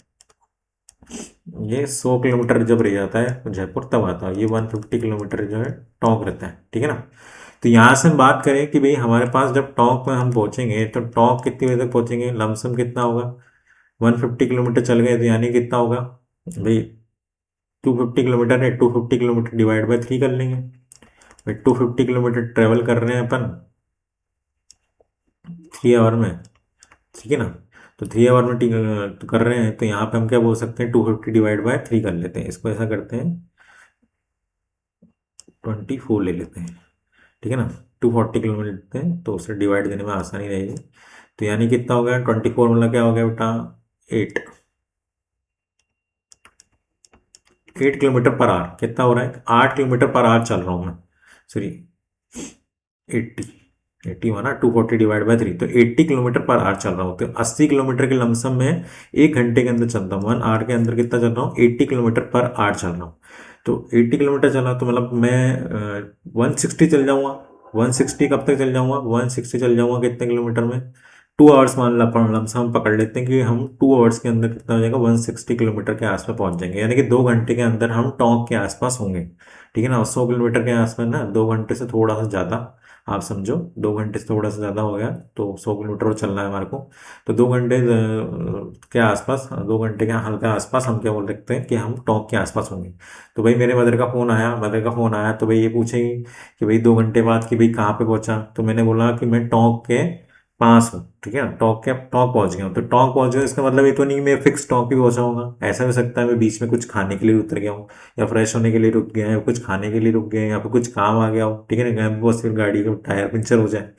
ये 100 किलोमीटर जब रह जाता है जयपुर तब आता है, ये 150 किलोमीटर जो है टोंक रहता है, ठीक है ना। तो यहाँ से हम बात करें कि भाई हमारे पास जब टोंक में हम पहुंचेंगे तो टोंक कितनी बजे तक पहुंचेंगे, लमसम कितना होगा, 150 किलोमीटर चल गए तो यानी कितना होगा भाई, 250 किलोमीटर है, 250 किलोमीटर डिवाइड बाई 3 कर लेंगे भाई, 250 किलोमीटर ट्रेवल कर रहे हैं अपन 3 आवर में, ठीक है ना। तो 3 आवर में तो कर रहे हैं, तो यहाँ पे हम क्या बोल सकते हैं, 250 डिवाइड बाय 3 कर लेते हैं, इसको ऐसा करते हैं 24 ले लेते हैं, ठीक है ना, 240 किलोमीटर लेते हैं तो उसे डिवाइड देने में आसानी रहेगी। तो यानी कितना हो गया 24, मतलब क्या हो गया बेटा, 8 8 किलोमीटर पर आवर, कितना हो रहा है, 8 किलोमीटर पर आवर चल रहा हूँ मैं, सॉरी 80 हुआ ना, 240 डिवाइड बाय 3, तो 80 किलोमीटर पर आवर चल रहा हूँ, तो 80 किलोमीटर के लमसम में 1 घंटे के अंदर चलता हूँ, 1 आवर के अंदर कितना चल रहा हूँ, 80 किलोमीटर पर आवर चल रहा हूँ। तो 80 किलोमीटर चला तो मतलब मैं 160 चल जाऊँगा, 160 कब तक चल जाऊँगा, 160 चल जाऊँगा कितने किलोमीटर में, 2 आवर्स मान ला लमसम पकड़ लेते हैं कि हम 2 आवर्स के अंदर कितना हो जाएगा, 160 किलोमीटर के आसपास पहुंच जाएंगे, यानी कि 2 घंटे के अंदर हम टोंक के आसपास होंगे, ठीक है ना। 100 किलोमीटर के आसपास ना, 2 घंटे से थोड़ा सा ज़्यादा आप समझो, 2 घंटे से थोड़ा सा ज़्यादा हो गया, तो 100 किलोमीटर और चलना है हमारे को, तो 2 घंटे के आसपास, 2 घंटे के हल्का आसपास हम क्या बोल सकते हैं कि हम टोंक के आसपास होंगे। तो भाई मेरे मदर का फ़ोन आया तो भाई ये पूछेगी कि भाई 2 घंटे बाद कि भाई कहाँ पे पहुंचा, तो मैंने बोला कि मैं टोंक के पास हूँ, ठीक है ना, टोंक पहुंच गया हूँ, तो टोंक पहुंच गया इसका मतलब ये तो नहीं मैं फिक्स टोंक ही पहुंचा हूँगा, ऐसा भी सकता है मैं बीच में कुछ खाने के लिए उतर गया हूँ, या फ्रेश होने के लिए रुक गया, या कुछ खाने के लिए रुक गए, या फिर कुछ काम आ गया हो, ठीक है ना, बस फिर गाड़ी का टायर पंचर हो जाए।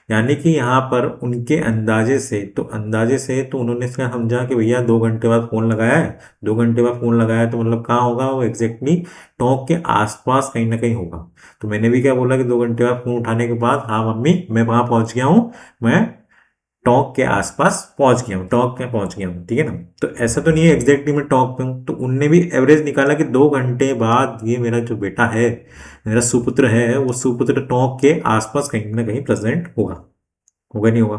यानी कि यहाँ पर उनके अंदाजे से तो उन्होंने इसका समझा कि भैया 2 घंटे बाद फ़ोन लगाया है, 2 घंटे बाद फ़ोन लगाया है तो मतलब कहाँ होगा वो एग्जैक्टली टोंक के आसपास कहीं ना कहीं होगा। तो मैंने भी क्या बोला कि 2 घंटे बाद फ़ोन उठाने के बाद, हाँ मम्मी मैं वहाँ पहुँच गया हूँ, मैं टोंक के आसपास पहुंच गया हूँ, टोंक के पहुंच गया हूँ, ठीक है ना। तो ऐसा तो नहीं है एग्जैक्टली मैं टोंक पे हूँ, तो उनने भी एवरेज निकाला कि 2 घंटे बाद ये मेरा जो बेटा है, मेरा सुपुत्र है, वो सुपुत्र टोंक के आसपास कहीं ना कहीं प्रेजेंट होगा, होगा नहीं होगा।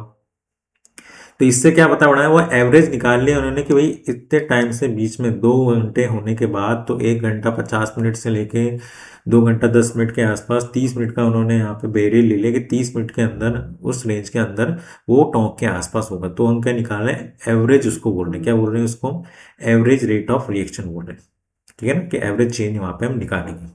तो इससे क्या पता पड़ा है, वो एवरेज निकाल लिया उन्होंने कि भाई इतने टाइम से बीच में 2 घंटे होने के बाद, तो 1 घंटा 50 मिनट से लेके 2 घंटा 10 मिनट के आसपास 30 मिनट का उन्होंने यहाँ पे बेरियर ले लिया कि 30 मिनट के अंदर, उस रेंज के अंदर वो टोंक के आसपास होगा। तो हम क्या निकाल रहे हैं, एवरेज उसको बोल रहे हैं, क्या बोल रहे हैं उसको, एवरेज रेट ऑफ रिएक्शन बोल रहे हैं, ठीक है ना, कि एवरेज चेंज वहाँ पे हम निकालेंगे,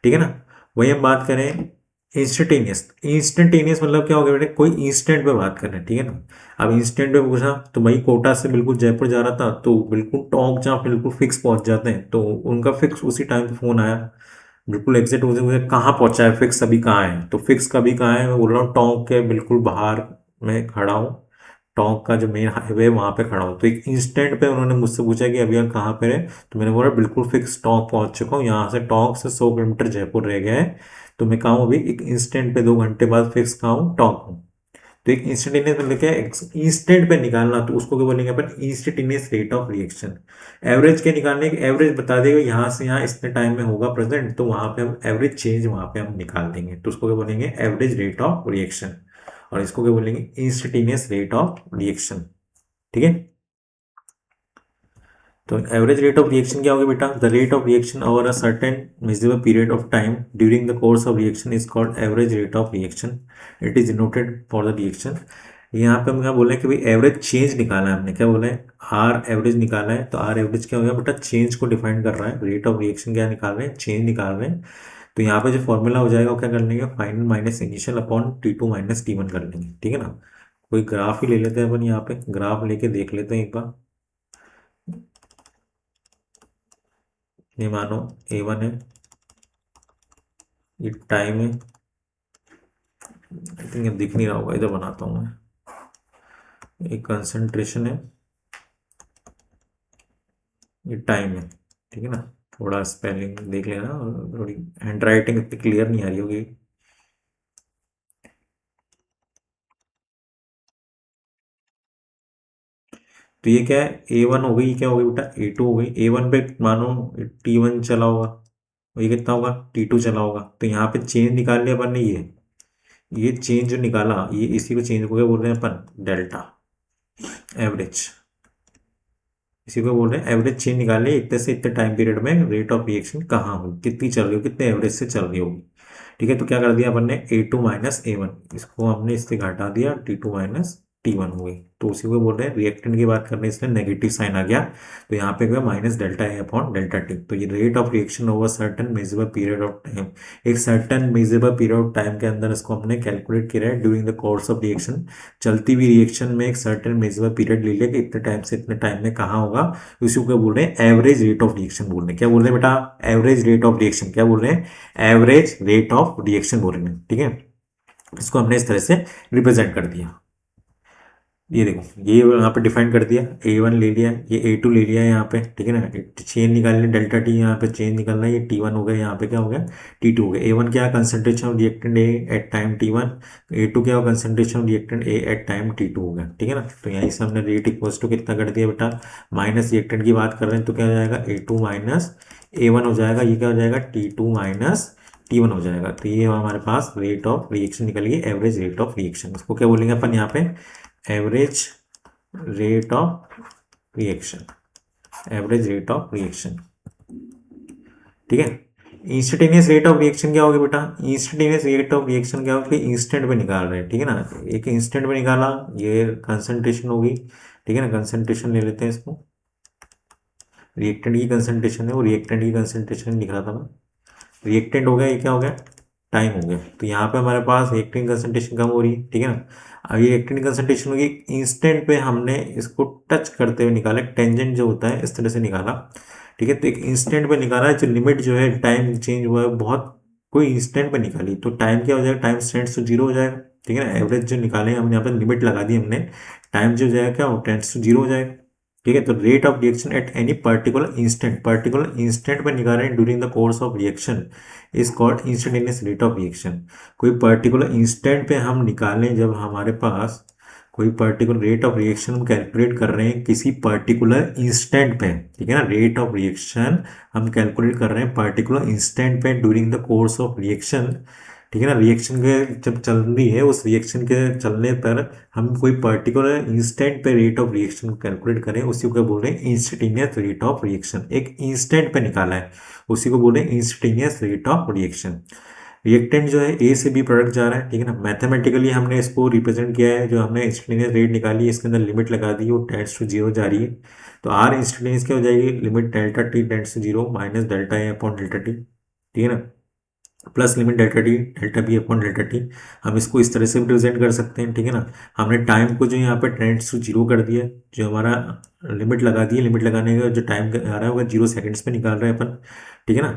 ठीक है ना। वही हम बात करें इंस्टेंटेनियस, इंस्टेंटेनियस मतलब क्या हो गया बेटे, कोई इंस्टेंट पे बात कर रहे हैं, ठीक है ना। अब इंस्टेंट पे पूछा तो भाई कोटा से बिल्कुल जयपुर जा रहा था, तो बिल्कुल टोंक जहाँ बिल्कुल फिक्स पहुंच जाते हैं, तो उनका फिक्स उसी टाइम पे फोन आया, बिल्कुल एग्जैक्ट मुझे कहाँ पहुंचा है, फिक्स अभी कहाँ है, तो फिक्स कभी कहाँ है, मैं बोल रहा हूँ टोंक के बिल्कुल बाहर मैं खड़ा हूँ, टोंक का जो मेन हाईवे है वहाँ पे खड़ा हूँ। तो एक इंस्टेंट पे उन्होंने मुझसे पूछा कि अभी आप कहाँ पे रहे, तो मैंने बोला बिल्कुल फिक्स टोंक पहुँच चुका हूँ, यहाँ से टोंक से 100 किलोमीटर जयपुर रह गया है, तो मैं कहाँ हूँ अभी एक इंस्टेंट पे 2 घंटे बाद फिक्स कहाँ हूँ, टोंक हूँ। तो एक इंस्टेंटेनियस मतलब क्या है, इंस्टेंट पे निकालना, तो उसको क्या बोलेंगे अपन, instantaneous rate of reaction. Average के निकालने के, एवरेज बता देगा यहाँ से यहाँ इतने टाइम में होगा प्रेजेंट, तो वहां पे हम एवरेज चेंज वहां पे हम निकाल देंगे, तो उसको क्या बोलेंगे, एवरेज रेट ऑफ रिएक्शन। और इसको क्या बोलेंगे, इंस्टेंटेनियस रेट ऑफ रिएक्शन। ठीक है। तो एवरेज रेट ऑफ रिएक्शन क्या होगा बेटा, the rate of reaction over a certain measurable period of time during the course of reaction is called average rate of reaction. It is denoted for the reaction. यहाँ पे हम क्या बोले कि भाई एवरेज चेंज निकाला है हमने, क्या बोला है, आर एवरेज निकाला है, तो आर एवरेज क्या हो गया बेटा, चेंज को डिफाइन कर रहा है, रेट ऑफ रिएक्शन क्या निकाल रहे हैं, चेंज निकाल रहे हैं। तो यहाँ पे जो फॉर्मूला हो जाएगा वो क्या कर लेंगे, final minus initial upon T2 minus T1 कर लेंगे। ठीक है ना। कोई ग्राफ ही ले लेते हैं अपन, यहाँ पे ग्राफ लेके देख लेते हैं एक बार। ये मानो A1 है, ये टाइम है, आई थिंक दिख नहीं रहा होगा, इधर बनाता हूँ मैं, ये कंसंट्रेशन है, ये टाइम है। ठीक है ना। थोड़ा स्पेलिंग देख लेना, थोड़ी हैंड राइटिंग इतनी क्लियर नहीं आ रही होगी। तो ये क्या है, A1 हो गई, क्या हो गई बेटा, A2 हो गई। A1 पे मानो T1 चला होगा, और ये कितना होगा, T2 चला होगा। तो यहाँ पे चेंज निकाल लिया अपन ने, ये चेंज जो निकाला, ये इसी को चेंज को क्या बोल रहे हैं अपन, डेल्टा एवरेज। इसी को बोल रहे हैं एवरेज चेंज निकाले, इतने से इतने टाइम पीरियड में रेट ऑफ रिएक्शन कहाँ होगी, कितनी चल रही हो, कितने एवरेज से चल रही होगी। ठीक है। तो क्या कर दिया अपन ने, A2 माइनस A1, इसको हमने इससे घटा दिया, T2 माइनस T1 हो गई। तो उसी को बोल रहे हैं, रिएक्टेंट की बात करने इसलिए नेगेटिव साइन आ गया, तो यहाँ पे क्या, माइनस डेल्टा ए अपॉन डेल्टा टी। तो ये rate of reaction over certain measurable period of time, एक certain measurable period of time के अंदर इसको हमने कैलकुलेट किया है during the course of reaction. चलती हुई रिएक्शन में एक सर्टेन मेजरेबल पीरियड ले लिया कि इतने टाइम से इतने टाइम में कहाँ होगा, तो इसी को क्या बोल रहे हैं, एवरेज रेट ऑफ रिएक्शन बोल रहे हैं। क्या बोल रहे हैं बेटा, एवरेज रेट ऑफ रिएक्शन, क्या बोल रहे हैं, एवरेज रेट ऑफ रिएक्शन बोल रहे हैं। ठीक है। इसको हमने इस तरह से रिप्रेजेंट कर दिया। ये देखो, ये यहाँ पे डिफाइन कर दिया, A1 ले लिया, ये A2 ले लिया यहाँ पे। ठीक है ना। चेन निकाल लिया, डेल्टा टी यहाँ पे चेन निकालना है, ये T1 हो गया, यहाँ पे क्या हो गया, T2 हो गया। A1 क्या, concentration of reactant A at time T1, A2 क्या हो, concentration of reactant A at time T2 हो गया। ठीक है ना। तो यहीं से हमने रेट इक्वल्स टू कितना कर दिया बेटा, माइनस रिएक्टेंट की बात कर रहे हैं, तो क्या हो जाएगा, A2 माइनस A1 हो जाएगा, ये क्या हो जाएगा, T2 माइनस T1 हो जाएगा। तो ये हमारे पास रेट ऑफ रिएक्शन निकल गई, एवरेज रेट ऑफ रिएक्शन। इसको क्या बोलेंगे अपन यहाँ पे, average rate of reaction, average rate of reaction. ठीक है। इंस्टेंटेनियस रेट ऑफ रिएक्शन क्या होगा बेटा, इंस्टेंटेनियस रेट ऑफ रिएक्शन क्या होगा, इंस्टेंट में निकाल रहे हैं। ठीक है ना। एक इंस्टेंट में निकाला, ये कंसंट्रेशन होगी। ठीक है ना। कंसंट्रेशन ले लेते हैं इसको, रिएक्टेंट की कंसंट्रेशन है, वो रिएक्टेंट की कंसंट्रेशन लिख रहा था मैं। रिएक्टेंट हो गया, ये क्या हो गया, टाइम हो गया। तो यहाँ पे हमारे पास रिएक्टेंट कंसंट्रेशन कम हो रही है। ठीक है ना। अब ये रिएक्टेंट कंसंट्रेशन होगी, इंस्टेंट पे हमने इसको टच करते हुए निकाला, टेंजेंट जो होता है इस तरह से निकाला। ठीक है। तो एक इंस्टेंट पे निकाला है, जो लिमिट जो है टाइम चेंज हुआ है बहुत, कोई इंस्टेंट पे निकाली, तो टाइम क्या हो जाएगा, टाइम टेंड्स टू जीरो हो जाएगा। ठीक है ना। एवरेज जो निकाले हमने यहाँ पे लिमिट लगा दी हमने, टाइम जो हो जाएगा क्या, टेंड्स टू जीरो हो जाएगा। ठीक है। तो rate of reaction at any particular instant में निकाल रहे हैं during the course of reaction is called instantaneous rate of reaction. कोई पर्टिकुलर इंस्टेंट पे हम निकालें, जब हमारे पास कोई पर्टिकुलर रेट ऑफ रिएक्शन हम कैलकुलेट कर रहे हैं किसी पर्टिकुलर इंस्टेंट पे। ठीक है ना। रेट ऑफ रिएक्शन हम कैलकुलेट कर रहे हैं पर्टिकुलर इंस्टेंट पे during the course of reaction. ठीक है ना। रिएक्शन के जब चल रही है, उस रिएक्शन के चलने पर हम कोई पर्टिकुलर इंस्टेंट पे रेट ऑफ रिएक्शन कैलकुलेट करें, उसी को बोल रहे हैं इंस्टेंटेनियस रेट ऑफ रिएक्शन। एक इंस्टेंट पे निकाला है, उसी को बोल रहे हैं instantaneous rate of reaction. Reactant जो है ए से बी प्रोडक्ट जा रहा है। ठीक है ना। मैथमेटिकली हमने इसको रिप्रेजेंट किया है, जो हमने इंस्टेंटेनियस रेट निकाली है, इसके अंदर लिमिट लगा दी, वो टेंड्स टू जीरो जा रही है। तो आर इंस्टेंटेनियस क्या हो जाएगी, limit delta t tends to zero minus delta A upon delta t. ठीक है ना। Plus limit delta t delta b upon delta t. हम इसको इस तरह से रिप्रेजेंट कर सकते हैं। ठीक है ना। हमने टाइम को जो यहाँ पे टेंड्स टू जीरो कर दिया, जो हमारा लिमिट लगा दी है, लिमिट लगाने का जो टाइम आ रहा है होगा 0 सेकेंड्स पे निकाल रहे हैं अपन। ठीक है ना।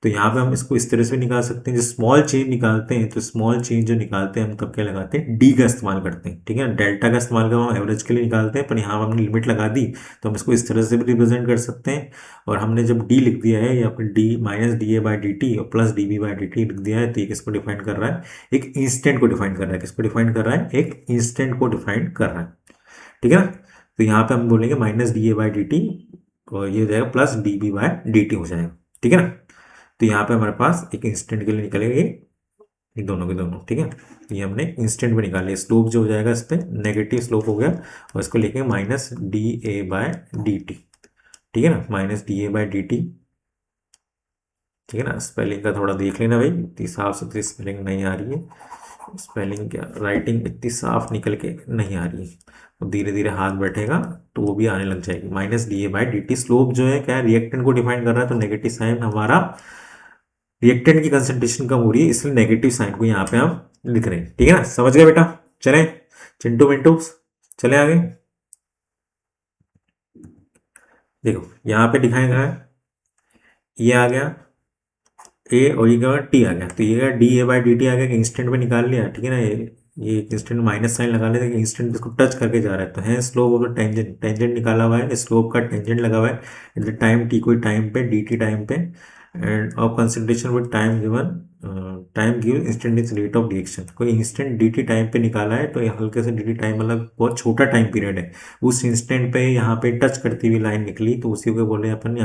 तो यहाँ पे हम इसको इस तरह से निकाल सकते हैं। जो स्मॉल चेंज निकालते हैं तो स्मॉल चेंज जो निकालते हैं हम तब क्या लगाते हैं, डी का इस्तेमाल करते हैं, ठीक है ना। डेल्टा का इस्तेमाल कर हम एवरेज के लिए निकालते हैं, पर यहाँ हमने लिमिट लगा दी तो हम इसको इस तरह से भी रिप्रेजेंट कर सकते हैं। और हमने जब डी लिख दिया है या फिर D minus D A by D T और plus D B by D T लिख दिया है, तो ये किसको डिफाइन कर रहा है, एक इंस्टेंट को डिफाइन कर रहा है। किसको डिफाइन कर रहा है, एक इंस्टेंट को डिफाइन कर रहा है, ठीक है ना। तो यहाँ पे हम बोलेंगे minus D A by D T और ये हो जाएगा plus D B by D t हो जाएगा, ठीक है ना। तो यहाँ पे हमारे पास एक इंस्टेंट के लिए निकलेगा ये दोनों के दोनों, ठीक है। ये हमने इंस्टेंट में निकाले। स्लोप जो हो जाएगा इस पर नेगेटिव स्लोप हो गया और इसको लिखेंगे minus D A by d t, ठीक है ना, minus D A by d t, ठीक है ना। स्पेलिंग का थोड़ा देख लेना भाई, इतनी साफ सुथरी स्पेलिंग नहीं आ रही है। स्पेलिंग क्या, राइटिंग इतनी साफ निकल के नहीं आ रही है, तो धीरे धीरे हाथ बैठेगा तो वो भी आने लग जाएगी। Minus D A by D T. Slope जो है क्या है, रिएक्टेंट को डिफाइन कर रहा है, तो नेगेटिव साइन हमारा रिएक्टेंट की कंसंट्रेशन कम हो रही है, इसलिए नेगेटिव साइन को यहाँ पे हम लिख रहे हैं, ठीक है ना। समझ गए बेटा, चलें चिंटू मिंटू, चले आगे। देखो यहाँ पे दिखाया गया है, ये आ गया ए और ये क्या टी आ गया, तो ये D A by D T आ गया, इंस्टेंट में निकाल लिया, ठीक है ना। ये इंस्टेंट माइनस साइन लगा लेते हैं, इंस्टेंट इसको टच करके जा रहा है, तो है स्लोप ओवर टेंजेंट, टेंजेंट निकाला हुआ है, स्लोप का टेंजेंट लगा हुआ है एट द टाइम टी, कोई टाइम पे डी टी टाइम पे, end of concentration with time given, time given instantaneous rate of reaction. कोई इंस्टेंट डी टी टाइम पे निकाला है, तो ये हल्के से डी टी टाइम मतलब बहुत छोटा टाइम पीरियड है, उस इंस्टेंट पे यहाँ पे टच करती हुई लाइन निकली, तो उसी को बोल रहे हैं अपन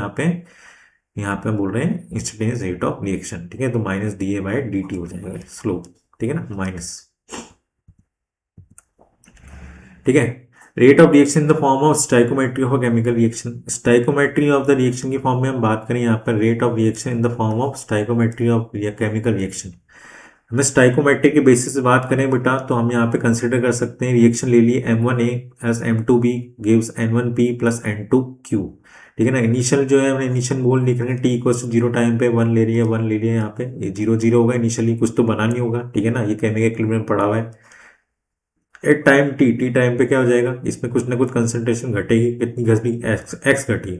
यहाँ पे हम बोल रहे हैं इंस्टेंटेनियस रेट ऑफ रिएक्शन, ठीक है। तो minus D A by D t हो जाएगा स्लोप, ठीक है ना, माइनस, ठीक है। Rate of reaction in the form of stoichiometry of chemical reaction. Stoichiometry of the reaction की फॉर्म में हम बात करें यहाँ पर rate of reaction in the form of stoichiometry of chemical reaction. हमें स्टाइकोमेट्री के बेसिस से बात करें बेटा, तो हम यहाँ पे कंसिडर कर सकते हैं रिएक्शन ले लिए M1A S M2B gives N1P plus N2Q, ठीक है ना। इनिशियल जो है हमने इनिशियल मोल लिख रहे हैं, t equal to zero time पे वन ले लिया, वन ले लिया, यहाँ पे ये जीरो जीरो होगा इनिशियली, कुछ तो बना नहीं होगा, ठीक है ना। ये केमिकल इक्विलिब्रियम पड़ा हुआ है। एट टाइम टी टाइम पे क्या हो जाएगा, इसमें कुछ ना कुछ कंसंट्रेशन घटेगी, कितनी घटी, एक्स घटी है,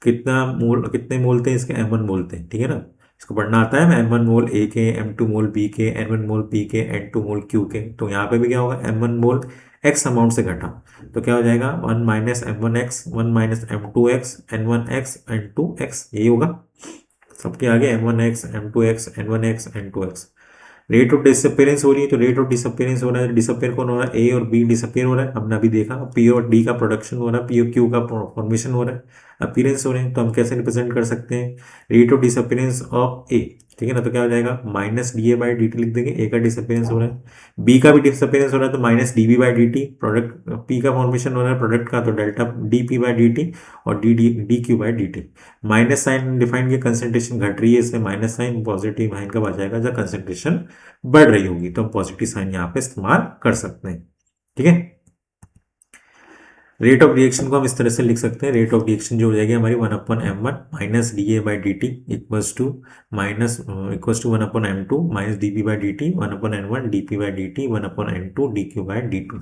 कितना मोल, कितने मोल थे इसके, M1 मोल थे, ठीक है ना। इसको पढ़ना आता है, M1 मोल ए के, M2 मोल बी के, N1 मोल पी के, N2 मोल क्यू के। तो यहाँ पे भी क्या होगा, M1 मोल एक्स अमाउंट से घटा, तो क्या हो जाएगा, one minus M1 x, one minus M2 x, N1 x, N2 x, यही होगा सबके आगे, M1 x, M2 x, N1 x, N2 x. Rate of disappearance हो रही है, तो रेट ऑफ डिसअपियरेंस हो रहा है, डिसअपियर कौन हो रहा है, ए और बी डिसअपियर हो रहा है, हमने अभी देखा। पी और डी का प्रोडक्शन हो रहा है, पी और क्यू का फॉर्मेशन हो रहा है, अपीयरेंस हो रहे हैं। तो हम कैसे रिप्रेजेंट कर सकते हैं, रेट ऑफ डिसअपियरेंस ऑफ ए, ठीक है ना। तो क्या हो जाएगा, minus D A by D T लिख देंगे, ए का डिसअपियरेंस हो रहा है, बी का भी डिसअपियरेंस हो रहा है, तो minus D B by D T, product P का फॉर्मेशन हो रहा है प्रोडक्ट का, तो delta D P by D T और D Q by D T. Minus sign define किया, कंसेंट्रेशन घट रही है, इससे माइनस साइन, पॉजिटिव साइन कब आ जाएगा, जब कंसेंट्रेशन बढ़ रही होगी, तो हम पॉजिटिव साइन यहाँ पे इस्तेमाल कर सकते हैं, ठीक है। रेट ऑफ रिएक्शन को हम इस तरह से लिख सकते हैं, रेट ऑफ रिएक्शन जो हो जाएगी हमारी one upon M1 minus D A by D t equals to minus equals to one upon M2 minus d P by D t, one upon N1 d P by D t, one upon N2 d Q by d two,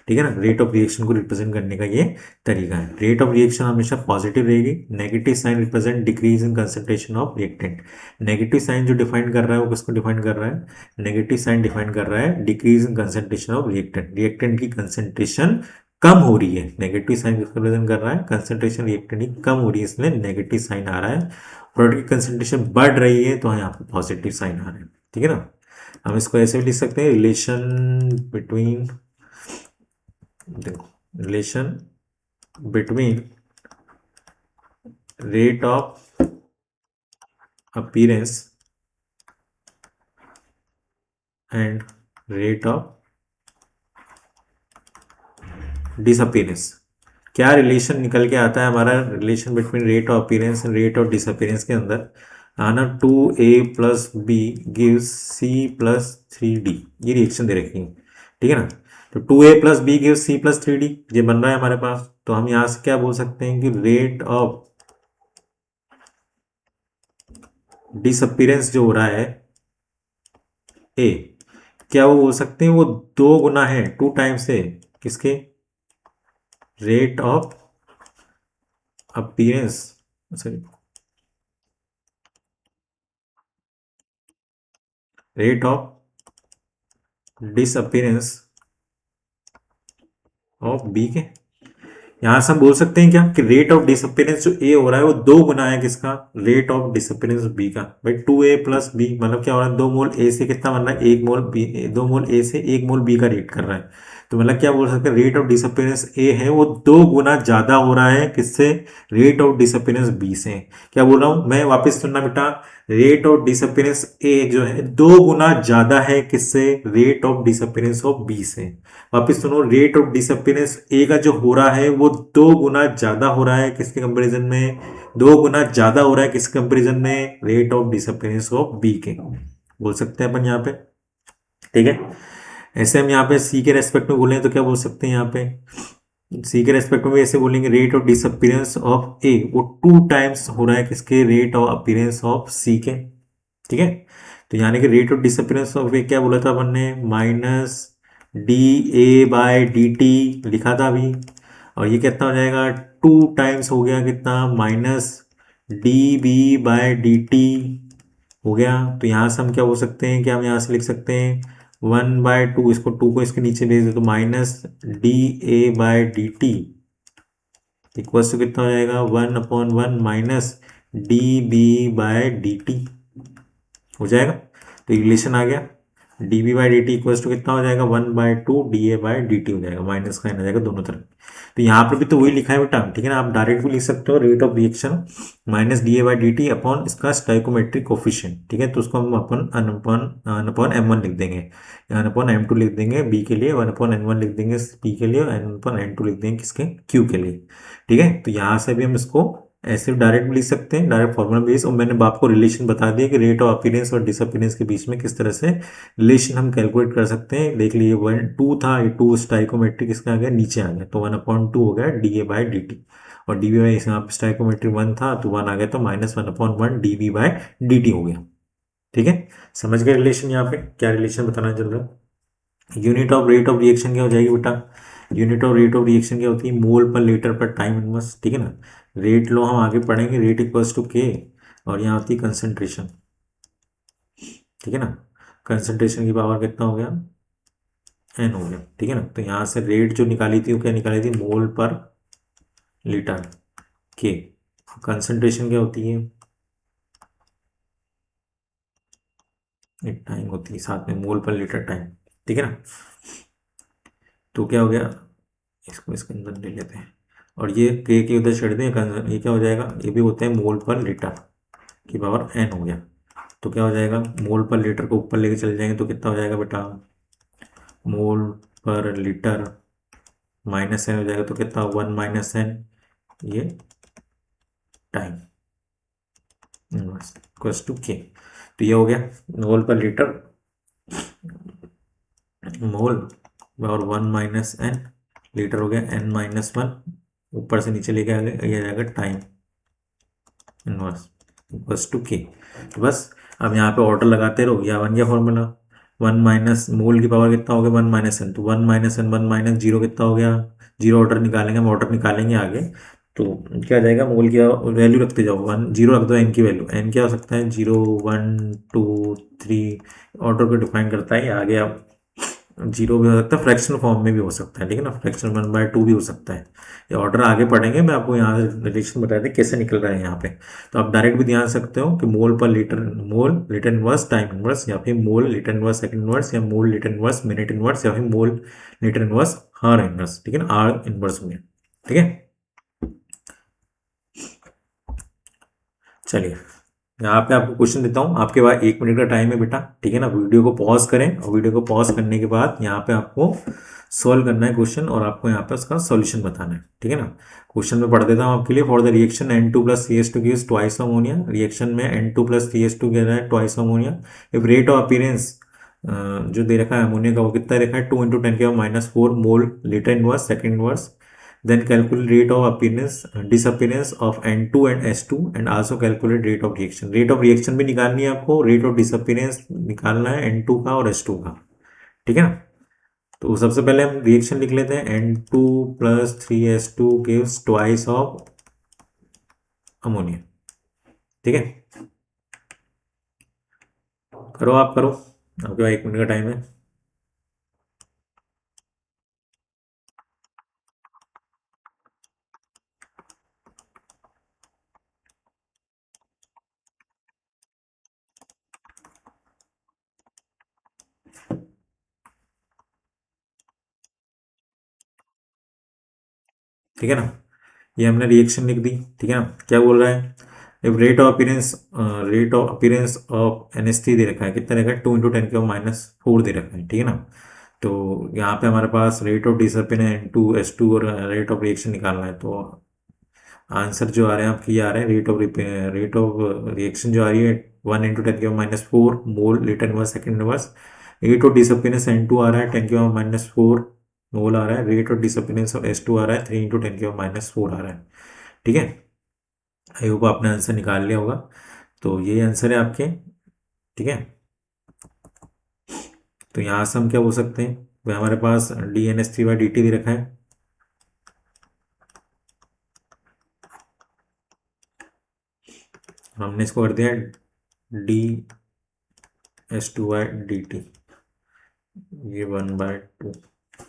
ठीक है ना। Rate of reaction को represent करने का ये तरीका है। Rate of reaction हमेशा पॉजिटिव रहेगी, negative sign represent decrease in concentration of reactant. Negative sign जो डिफाइन कर रहा है वो किसको डिफाइन कर रहा है, नेगेटिव साइन डिफाइन कर रहा है decrease in concentration of reactant, reactant की कंसंट्रेशन कम हो रही है। नेगेटिव साइन किसको रिप्रेजेंट कर रहा है, कंसंट्रेशन रिएक्टेंट की कम हो रही है, इसलिए नेगेटिव साइन आ रहा है। प्रोडक्ट की कंसंट्रेशन बढ़ रही है, तो यहाँ पे पॉजिटिव साइन आ रहा है, ठीक है ना। हम इसको ऐसे भी लिख सकते हैं, रिलेशन बिटवीन, देखो relation between rate of appearance and rate of disappearance. क्या रिलेशन निकल के आता है हमारा, relation between rate of appearance and rate of disappearance के अंदर आना, 2A plus B gives C plus 3D, ये रिएक्शन दे रखी है, ठीक है ना। तो 2A plus B gives C plus 3D ये बन रहा है हमारे पास, तो हम यहां से क्या बोल सकते हैं कि रेट ऑफ डिसअपीयरेंस जो हो रहा है ए, क्या वो बोल सकते हैं वो दो गुना है, टू टाइम्स है किसके, rate of appearance, sorry rate of disappearance of B के, यहां से हम बोल सकते हैं क्या कि रेट ऑफ डिसअपीयरेंस जो ए हो रहा है वो दो गुना है किसका, रेट ऑफ डिसअपीयरेंस बी का। भाई 2a प्लस बी मतलब क्या हो रहा है, 2 मोल ए से कितना बन रहा है, 1 मोल बी, 2 मोल ए से 1 मोल बी का रेट कर रहा है। तो मतलब क्या बोल सकते हैं, रेट ऑफ डिसअपीयरेंस ए है वो 2 गुना ज्यादा हो रहा है किससे, रेट ऑफ डिसअपीयरेंस बी से। क्या बोल रहा हूं मैं, वापस सुनना बेटा, रेट ऑफ डिसअपीयरेंस ए जो है 2 गुना ज्यादा है किससे, rate of disappearance of B से। वापिस सुनो, रेट ऑफ डिसअपीयरेंस ए का जो हो रहा है वो 2 गुना ज्यादा हो रहा है किसके कंपैरिजन में, 2 गुना ज्यादा हो रहा है किसके कंपैरिजन में, rate of disappearance of B के, बोल सकते हैं अपन यहाँ पे। ठीक है, ऐसे हम यहाँ पे सी के रेस्पेक्ट में बोले तो क्या बोल सकते हैं यहाँ पे, सी के रेस्पेक्ट में भी ऐसे बोलेंगे, rate of disappearance of A वो 2 टाइम्स हो रहा है किसके, rate of appearance of C के। ठीक है, तो यानी कि rate of disappearance of A क्या बोला था अपन ने, minus D A by d t लिखा था अभी, और ये कितना हो जाएगा, 2 टाइम्स हो गया कितना, minus D B by d t हो गया। तो यहाँ से हम क्या हो सकते हैं, क्या हम यहाँ से लिख सकते हैं 1/2, इसको 2 को इसके नीचे भेज दे तो minus D A by d t equal to कितना हो जाएगा, 1/1 minus D B by d t हो जाएगा। तो रिलेशन आ गया, d B by D t equal to कितना हो जाएगा, 1/2 d A by D t हो जाएगा, माइनस का आ जाएगा दोनों तरफ। तो यहाँ पर भी तो वही लिखा है बेटा, ठीक है ना, आप डायरेक्ट भी लिख सकते हो, rate of reaction minus D A by D T upon इसका स्टाइकोमेट्रिक कोफिशिएंट। ठीक है, तो उसको हम अपन अन अपॉन M1 लिख देंगे, अन अपॉन M2 लिख देंगे बी के लिए, 1/N1 लिख देंगे पी के लिए, N/N2 लिख देंगे किसके, क्यू के लिए। ठीक है, तो यहाँ से भी हम इसको ऐसे डायरेक्ट भी लिख सकते हैं, डायरेक्ट फॉर्मूला बेस, और मैंने आपको रिलेशन बता दिया कि रेट ऑफ अपीयरेंस और डिसअपीयरेंस के बीच में किस तरह से रिलेशन हम कैलकुलेट कर सकते हैं। देख लीजिए 1/2 था, ये 2 स्टाइकोमेट्रिक इसका आ गया नीचे आ गया, तो 1/2 हो गया D A by D T, और डी बी बाई यहाँ पे स्टाइकोमेट्रिक 1 था तो 1 आ गया, तो minus 1/1 d B by D t हो गया। ठीक है, समझ गए रिलेशन, यहाँ पे क्या रिलेशन बताना चल रहा है। Unit of rate of reaction क्या हो जाएगी बेटा, unit of rate of reaction क्या होती है, मोल पर लीटर पर टाइम इनवर्स। ठीक है ना, रेट लो हम आगे पढ़ेंगे, रेट इक्वल्स टू के, और यहाँ होती है कंसंट्रेशन। ठीक है ना, कंसंट्रेशन की पावर कितना हो गया, एन हो गया। ठीक है ना, तो यहाँ से रेट जो निकाली थी वो क्या निकाली थी, मोल पर लीटर के, कंसंट्रेशन क्या होती है, टाइम होती है साथ में, मोल पर लीटर टाइम। ठीक है ना, तो क्या हो गया, इसको इसके अंदर ले लेते हैं, और ये के उधर छेड़ दें, ये क्या हो जाएगा, ये भी होता है मोल पर लीटर की पावर एन हो गया। तो क्या हो जाएगा, मोल पर लीटर को ऊपर लेके चले जाएंगे तो कितना हो जाएगा बेटा, मोल पर लीटर माइनस एन हो जाएगा, तो कितना 1 - n, ये टाइम इक्वल्स टू के। तो ये हो गया मोल पर लीटर, मोल और 1 - n लीटर हो गया, n-1 ऊपर से नीचे लेके आ गए, ये आ जाएगा टाइम इनवर्स इक्वल्स टू के। तो बस अब यहाँ पे ऑर्डर लगाते रहो, या बन गया फॉर्मूला, 1 माइनस मोल की पावर कितना हो गया, 1 - n, तो 1 - n 1 - 0 कितना हो गया, 0 ऑर्डर निकालेंगे, हम ऑर्डर निकालेंगे आगे। तो क्या आ जाएगा, मोल की वैल्यू रखते जाओ, 1 0 रख दो, एन की वैल्यू, एन क्या हो सकता है 0 1 2 3, ऑर्डर को डिफाइन करता है। आगे आप 0 भी हो सकता है, फ्रैक्शनल फॉर्म में भी हो सकता है, ठीक है ना, फ्रैक्शन 1/2 भी हो सकता है। ये ऑर्डर आगे पढ़ेंगे, मैं आपको यहाँ रिलेशन बता दें कैसे निकल रहा है यहाँ पे। तो आप डायरेक्ट भी ध्यान सकते हो कि mole per litre, mole litre inverse time inverse, या फिर mole litre inverse second inverse, या mole litre inverse minute inverse, या फिर mole litre inverse hour inverse. ठीक है ना, आर इनवर्स हो गया। ठीक है, चलिए यहाँ पे आपको क्वेश्चन देता हूँ, आपके पास 1 मिनट का टाइम है बेटा। ठीक है ना, वीडियो को पॉज करें, और वीडियो को पॉज करने के बाद यहाँ पे आपको सॉल्व करना है क्वेश्चन, और आपको यहाँ पे उसका सॉल्यूशन बताना है। ठीक है ना, क्वेश्चन में पढ़ देता हूँ आपके लिए। For the reaction N2 + CH2 gives twice ammonia, reaction में N2 + CH2 कह रहा है twice ammonia, if rate of appearance जो दे रखा है अमोनिया का वो कितना रखा है, 2 × 10⁻⁴ mole litre inverse second inverse. Then calculate rate of appearance disappearance of N2 and S2 and also calculate rate of reaction। rate of reaction भी निकालनी है आपको, rate of disappearance निकालना है N2 का और S2 का। ठीक है ना, तो सबसे पहले हम रिएक्शन लिख लेते हैं, N2 + 3S2 gives twice of ammonia. ठीक है, करो आप करो, आपके पास 1 मिनट का टाइम है। ठीक है ना, ये हमने रिएक्शन लिख दी। ठीक है ना, क्या बोल रहा है, if rate of appearance of NH3 दे रखा है, कितना रखा है, 2 × 10⁻⁴ दे रखा है। ठीक है ना, तो यहाँ पे हमारे पास रेट ऑफ डिसअपियरेंस है N2H2 और रेट ऑफ रिएक्शन निकालना है। तो आंसर जो आ रहे हैं आपके, ये आ रहे हैं रेट ऑफ रिएक्शन जो आ रही है 1 × 10⁻⁴ mole litre inverse second inverse. Rate of disappearance N2 आ रहा है 10⁻⁴ मोल आ रहा है। Rate of disappearance of S2 आ रहा है 3 × 10⁻⁴ आ रहा है। ठीक है, आई होप आपने आंसर निकाल लिया होगा। तो यही आंसर है आपके। ठीक है, तो यहाँ से हम क्या बोल सकते हैं, वह हमारे पास DNS3/dt दे रखा है। हमने इसको कर दिया DS2/dt, ये 1/2।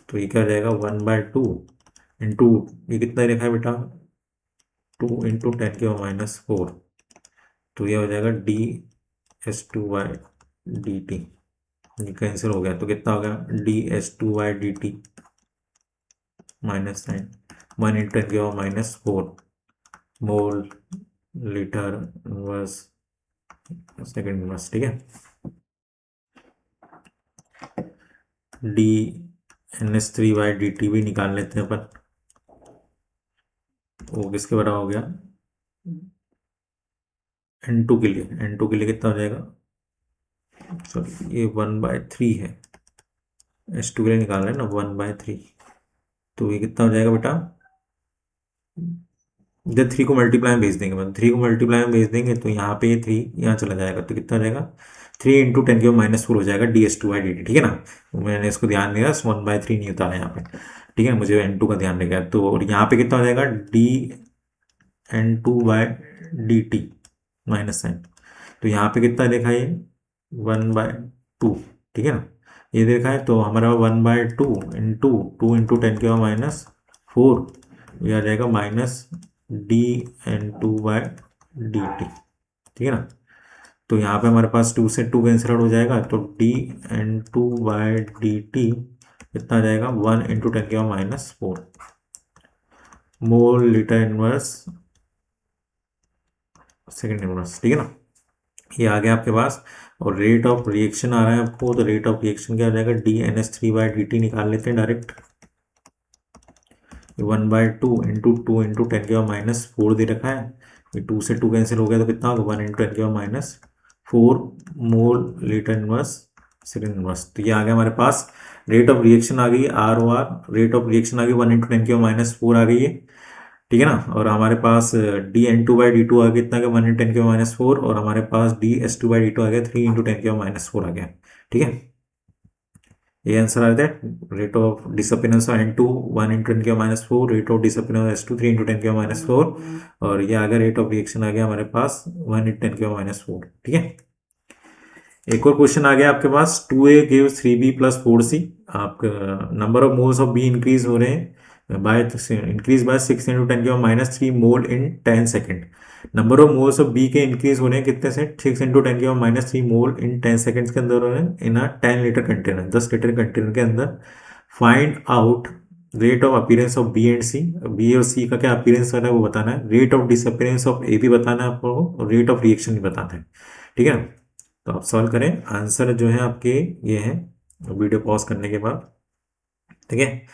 तो ये क्या हो जाएगा, 1/2 इंटू, ये कितना लिखा है बेटा, 2 × 10⁻⁴। तो ये हो जाएगा DS2/dt। ये कैंसिल हो गया, तो कितना हो गया, DS2/dt minus sign 1 × 10⁻⁴ mole litre inverse second inverse. ठीक है, DNS3/dt भी निकाल लेते हैं अपन। वो किसके बराबर हो गया, N2 के लिए कितना हो जाएगा, सॉरी ये 1/3 है, S2 के लिए निकाल रहे हैं ना 1/3। तो ये कितना हो जाएगा बेटा, जब 3 को मल्टीप्लाई में भेज देंगे, मतलब 3 को मल्टीप्लाई में भेज देंगे तो यहाँ पे ये 3 यहाँ चला जाएगा, तो कितना हो जाएगा, 3 × 10⁻⁴ हो जाएगा DS2/dt। ठीक है ना, तो मैंने इसको ध्यान दिया, 1/3 नहीं होता है यहाँ पे। ठीक है, मुझे N2 का ध्यान रहेगा। तो और यहाँ पे कितना हो जाएगा, DN2/dt माइनस साइन। तो यहाँ पे कितना देखा ये, 1/2। ठीक है ना, ये देखा है, तो हमारा 1/2 इंटू 2 × 10⁻⁴, ये आ जाएगा -DN2/dt। ठीक है ना, तो यहाँ पे हमारे पास 2 से 2 कैंसिल आउट हो जाएगा, तो DN2/dt कितना आ जाएगा, 1 × 10⁻⁴ mole litre inverse second inverse. ठीक है ना, ये आ गया आपके पास। और रेट ऑफ रिएक्शन आ रहा है आपको, तो रेट ऑफ रिएक्शन क्या हो जाएगा, DNS3/dt निकाल लेते हैं डायरेक्ट। 1/2 इंटू 2 × 10⁻⁴ दे रखा है, ये 2 से 2 कैंसिल हो गया, तो कितना होगा, 1 × 10⁻⁴ mole litre inverse second inverse. तो ये आ गया हमारे पास, रेट ऑफ रिएक्शन आ गई ROR, रेट ऑफ रिएक्शन आ गई 1 × 10⁻⁴ आ गई है। ठीक है ना, और हमारे पास DN2/d2 आ गया कितना, 1 × 10⁻⁴, और हमारे पास DS2/d2 आ गया 3 × 10⁻⁴ आ गया। ठीक है, ये आंसर आ जाता है, rate of disappearance of N2 1 × 10⁻⁴, rate of disappearance of S2 3 × 10⁻⁴, और ये आ गया रेट ऑफ रिएक्शन आ गया हमारे पास 1 × 10⁻⁴। ठीक है, एक और क्वेश्चन आ गया आपके पास, 2A gives 3B + 4C। आप number of moles of B increase हो रहे हैं by increase by 6 × 10⁻³ mole in 10 second. Number of moles of B के इंक्रीज हो रहे हैं कितने से, 6 × 10⁻³ मोल इन 10 सेकेंड्स के अंदर हो रहे हैं इन 10 लीटर कंटेनर, 10 लीटर कंटेनर के अंदर। Find out rate of appearance of B and C। B और C का क्या अपीयरेंस है वो बताना है, rate of disappearance of A भी बताना है आपको, और रेट ऑफ रिएक्शन भी बताना है। ठीक है, तो आप सॉल्व करें, आंसर जो है आपके ये है वीडियो पॉज करने के बाद। ठीक है,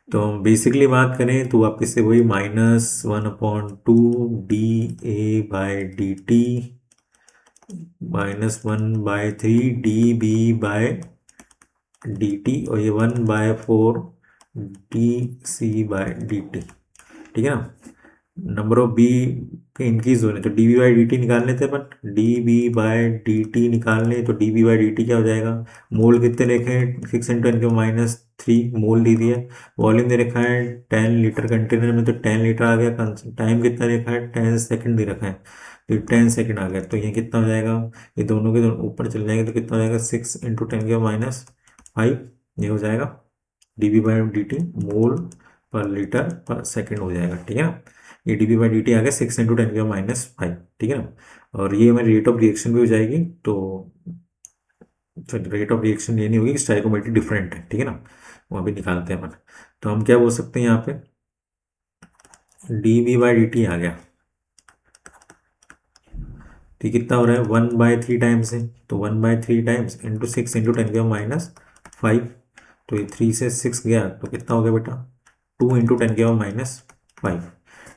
तो बेसिकली बात करें तो वापस से वही -1/2 DA/dt -1/3 DB/dt, और ये 1/4 DC/dt। ठीक है ना, नंबर ऑफ बी के इंक्रीज हो रहे हैं, तो dB/dt निकाल लेते हैं अपन। dB/dt निकाल लें तो dB/dt क्या हो जाएगा, मोल कितने लिखे हैं, 6 × 10⁻³ मोल दे दिया। वॉल्यूम दे रखा है 10 लीटर कंटेनर में, तो 10 लीटर आ गया। टाइम कितना लिखा है, 10 सेकंड दे रखा है, तो ये 10 सेकेंड आ गया, तो ये कितना हो जाएगा, ये दोनों के दोनों ऊपर चल जाएंगे तो कितना हो जाएगा 6 × 10⁻⁵ ये हो जाएगा dV/dt मोल पर लीटर पर सेकेंड हो जाएगा, ठीक है ना। ये dV/dt आ गया 6 × 10⁻⁵, ठीक है ना। और ये हमारी रेट ऑफ रिएक्शन भी हो जाएगी, तो रेट ऑफ रिएक्शन ये नहीं होगी कि स्टाइकोमेट्री डिफरेंट है, ठीक है ना, वो अभी निकालते हैं अपन। तो हम क्या बोल सकते हैं यहाँ पे dV/dt आ गया, तो कितना हो रहा है 1/3 टाइम्स है, तो 1/3 टाइम्स इंटू 6 × 10⁻⁵, तो ये 3 से 6 गया तो कितना हो गया बेटा 2 × 10⁻⁵,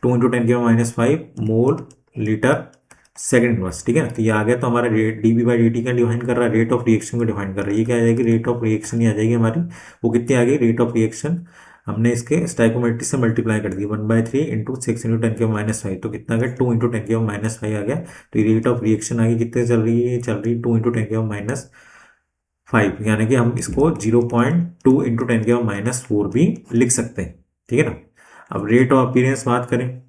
2 × 10⁻⁵ मोल लीटर सेकेंड इनवर्स, ठीक है ना। तो ये आ गया, तो हमारा रेट dV/dt का डिफाइन कर रहा है, रेट ऑफ रिएक्शन को डिफाइन कर रहा है। ये क्या आ जाएगी, रेट ऑफ रिएक्शन ही आ जाएगी हमारी, वो कितनी आ गई रेट ऑफ रिएक्शन, हमने इसके स्टाइकोमेट्री से मल्टीप्लाई कर दी 1/3 इंटू 6 × 10⁻⁵, तो कितना आ गया 2 × 10⁻⁵ आ गया। तो ये रेट ऑफ रिएक्शन आगे कितने चल रही है, चल रही है 2 × 10⁻⁵, यानी कि हम इसको 0.2 × 10⁻⁴ भी लिख सकते हैं, ठीक है ना। अब रेट ऑफ अपीयरेंस बात करें,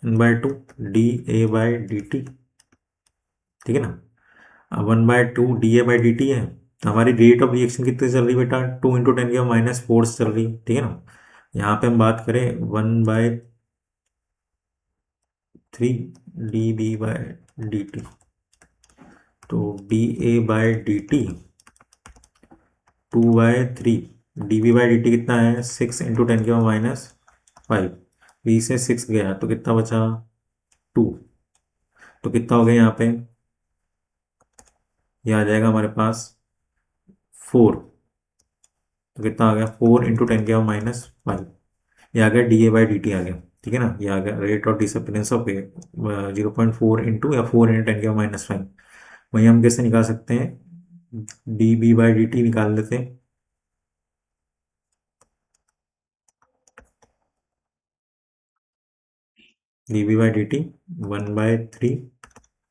(1/2 dA/dt), ठीक है ना। अब 1/2 dA/dt है, तो हमारी रेट ऑफ रिएक्शन कितनी चल रही है बेटा 2 × 10⁻⁴ चल रही है, ठीक है ना। यहाँ पे हम बात करें 1/3 dB/dt, तो dA/dt 2/3 dB/dt कितना है 6 × 10⁻⁵, 3 से 6 गया तो कितना बचा 2, तो कितना हो गया यहाँ पे, ये आ जाएगा हमारे पास 4, तो कितना आ गया 4 × 10⁻⁵, ये आ गया dA/dt आ गया, ठीक है ना। ये आ गया rate of disappearance of 0.4 into या 4 × 10⁻⁵। वही हम कैसे निकाल सकते हैं, dB/dt निकाल लेते हैं, dB/dt 1/3,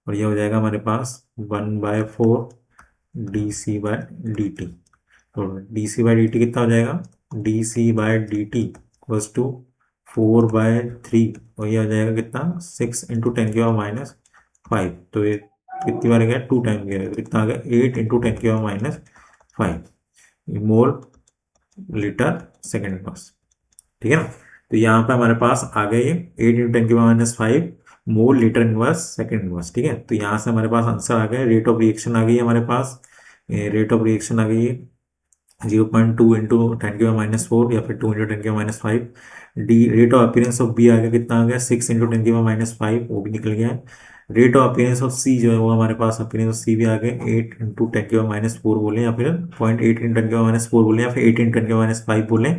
और ये हो जाएगा हमारे पास 1/4 dC/dt, तो dC/dt कितना हो जाएगा dC/dt इक्वल्स टू 4/3, और ये हो जाएगा कितना 6 × 10⁻⁵, तो ये कितनी बार गया 2 टाइम गया, तो कितना आ गया 8 × 10⁻⁵ मोल लीटर सेकेंड पास, ठीक है ना। तो यहाँ पे हमारे पास आ गए 8 × 10⁻⁵ मोल लीटर इनवर्स सेकेंड इनवर्स, ठीक है। तो यहाँ से हमारे पास आंसर आ गया, रेट ऑफ रिएक्शन आ गई है हमारे पास, रेट ऑफ रिएक्शन आ गई है 0.2 × 10⁻⁴ या फिर 2 × 10⁻⁵। D rate of appearance of B आ गया, कितना आ गया 6 × 10⁻⁵, वो भी निकल गया है। रेट ऑफ अपीयरेंस ऑफ सी जो है वो हमारे पास अपीयरेंस ऑफ सी भी आ गए 8 × 10⁻⁴ बोले, या फिर 0.8 × 10⁻⁴ बोले, या फिर 8 × 10⁻⁵ बोले।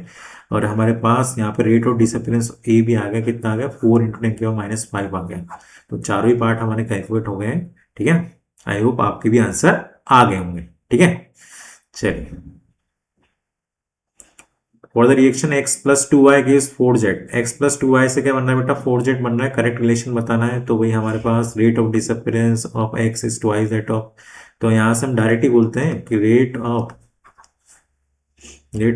और हमारे पास यहाँ पे रेट ऑफ डिसअपीयरेंस ए भी आ गया, कितना आ गया 4 × 10⁻⁵ आ गया। तो चारों ही पार्ट हमारे कैलकुलेट हो गए हैं, ठीक है। आई होप आपके भी आंसर आ गए होंगे, ठीक है। चलिए, for the reaction x + 2y gives 4z, x + 2y से क्या बन रहा है बेटा 4z बन रहा है, करेक्ट रिलेशन बताना है। तो वही हमारे पास rate of disappearance of x is twice that of, तो यहाँ से हम डायरेक्ट ही बोलते हैं कि rate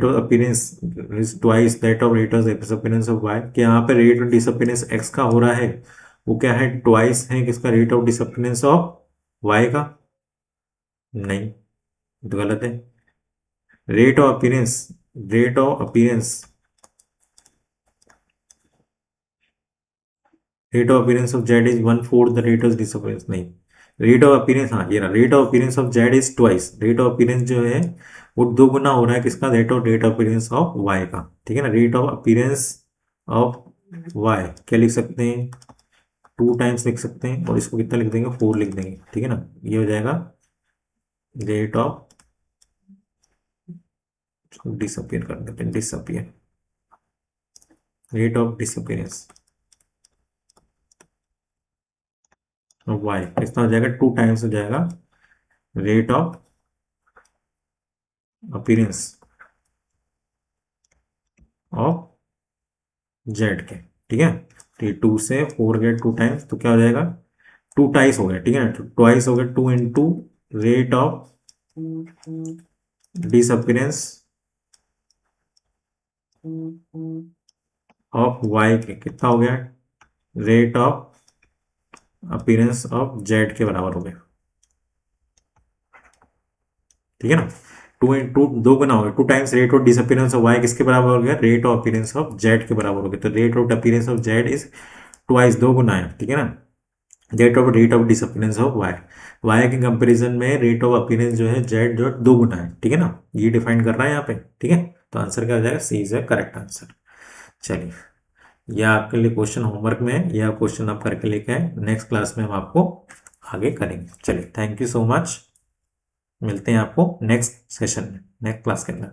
of appearance is twice that of rate of disappearance of y, कि यहाँ पे रेट ऑफ डिसअपीयरेंस x का हो रहा है, वो क्या है ट्वाइस है किसका rate of disappearance of y का, नहीं तो गलत है। Rate of appearance rate of appearance rate of appearance of Z is 1/4 the rate of disappearance, नहीं रेट ऑफ अपीयरेंस, हाँ ये रहा rate of appearance of Z is twice, rate of appearance जो है वो 2 गुना हो रहा है किसका rate of appearance of Y का, ठीक है ना। Rate of appearance of Y क्या लिख सकते हैं 2 टाइम्स लिख सकते हैं, और इसको कितना लिख देंगे 4 लिख देंगे, ठीक है ना। ये हो जाएगा रेट ऑफ डिसअपीयर कर देते हैं, disappear rate of disappearance Y कितना हो जाएगा 2 टाइम्स हो जाएगा rate of appearance of Z के, ठीक है। तो 2 से 4 गए 2 टाइम्स, तो क्या हो जाएगा 2 टाइम्स हो गया, ठीक है ना। तो ट्वाइस हो गया 2 × rate of disappearance of Y के कितना हो गया, rate of appearance of Z के बराबर हो गया। ठीक है ना, टू इन टू दो गुना हो गया, 2 times rate of disappearance of Y किसके बराबर हो गया, rate of appearance of Z के बराबर हो गया। तो rate of appearance of Z is twice, दो गुना है। ठीक है ना, rate of disappearance of Y, Y के कंपैरिजन में रेट ऑफ अपीयरेंस जो है जेड जो दो गुना है। ठीक है ना, ये डिफाइन कर रहा है यहाँ पे। ठीक है, तो आंसर क्या हो जाएगा, सी इज द करेक्ट आंसर। चलिए, यह आपके लिए क्वेश्चन होमवर्क में है, यह क्वेश्चन आप करके लेके आए, नेक्स्ट क्लास में हम आपको आगे करेंगे। चलिए, थैंक यू सो मच, मिलते हैं आपको नेक्स्ट सेशन में, नेक्स्ट क्लास के अंदर।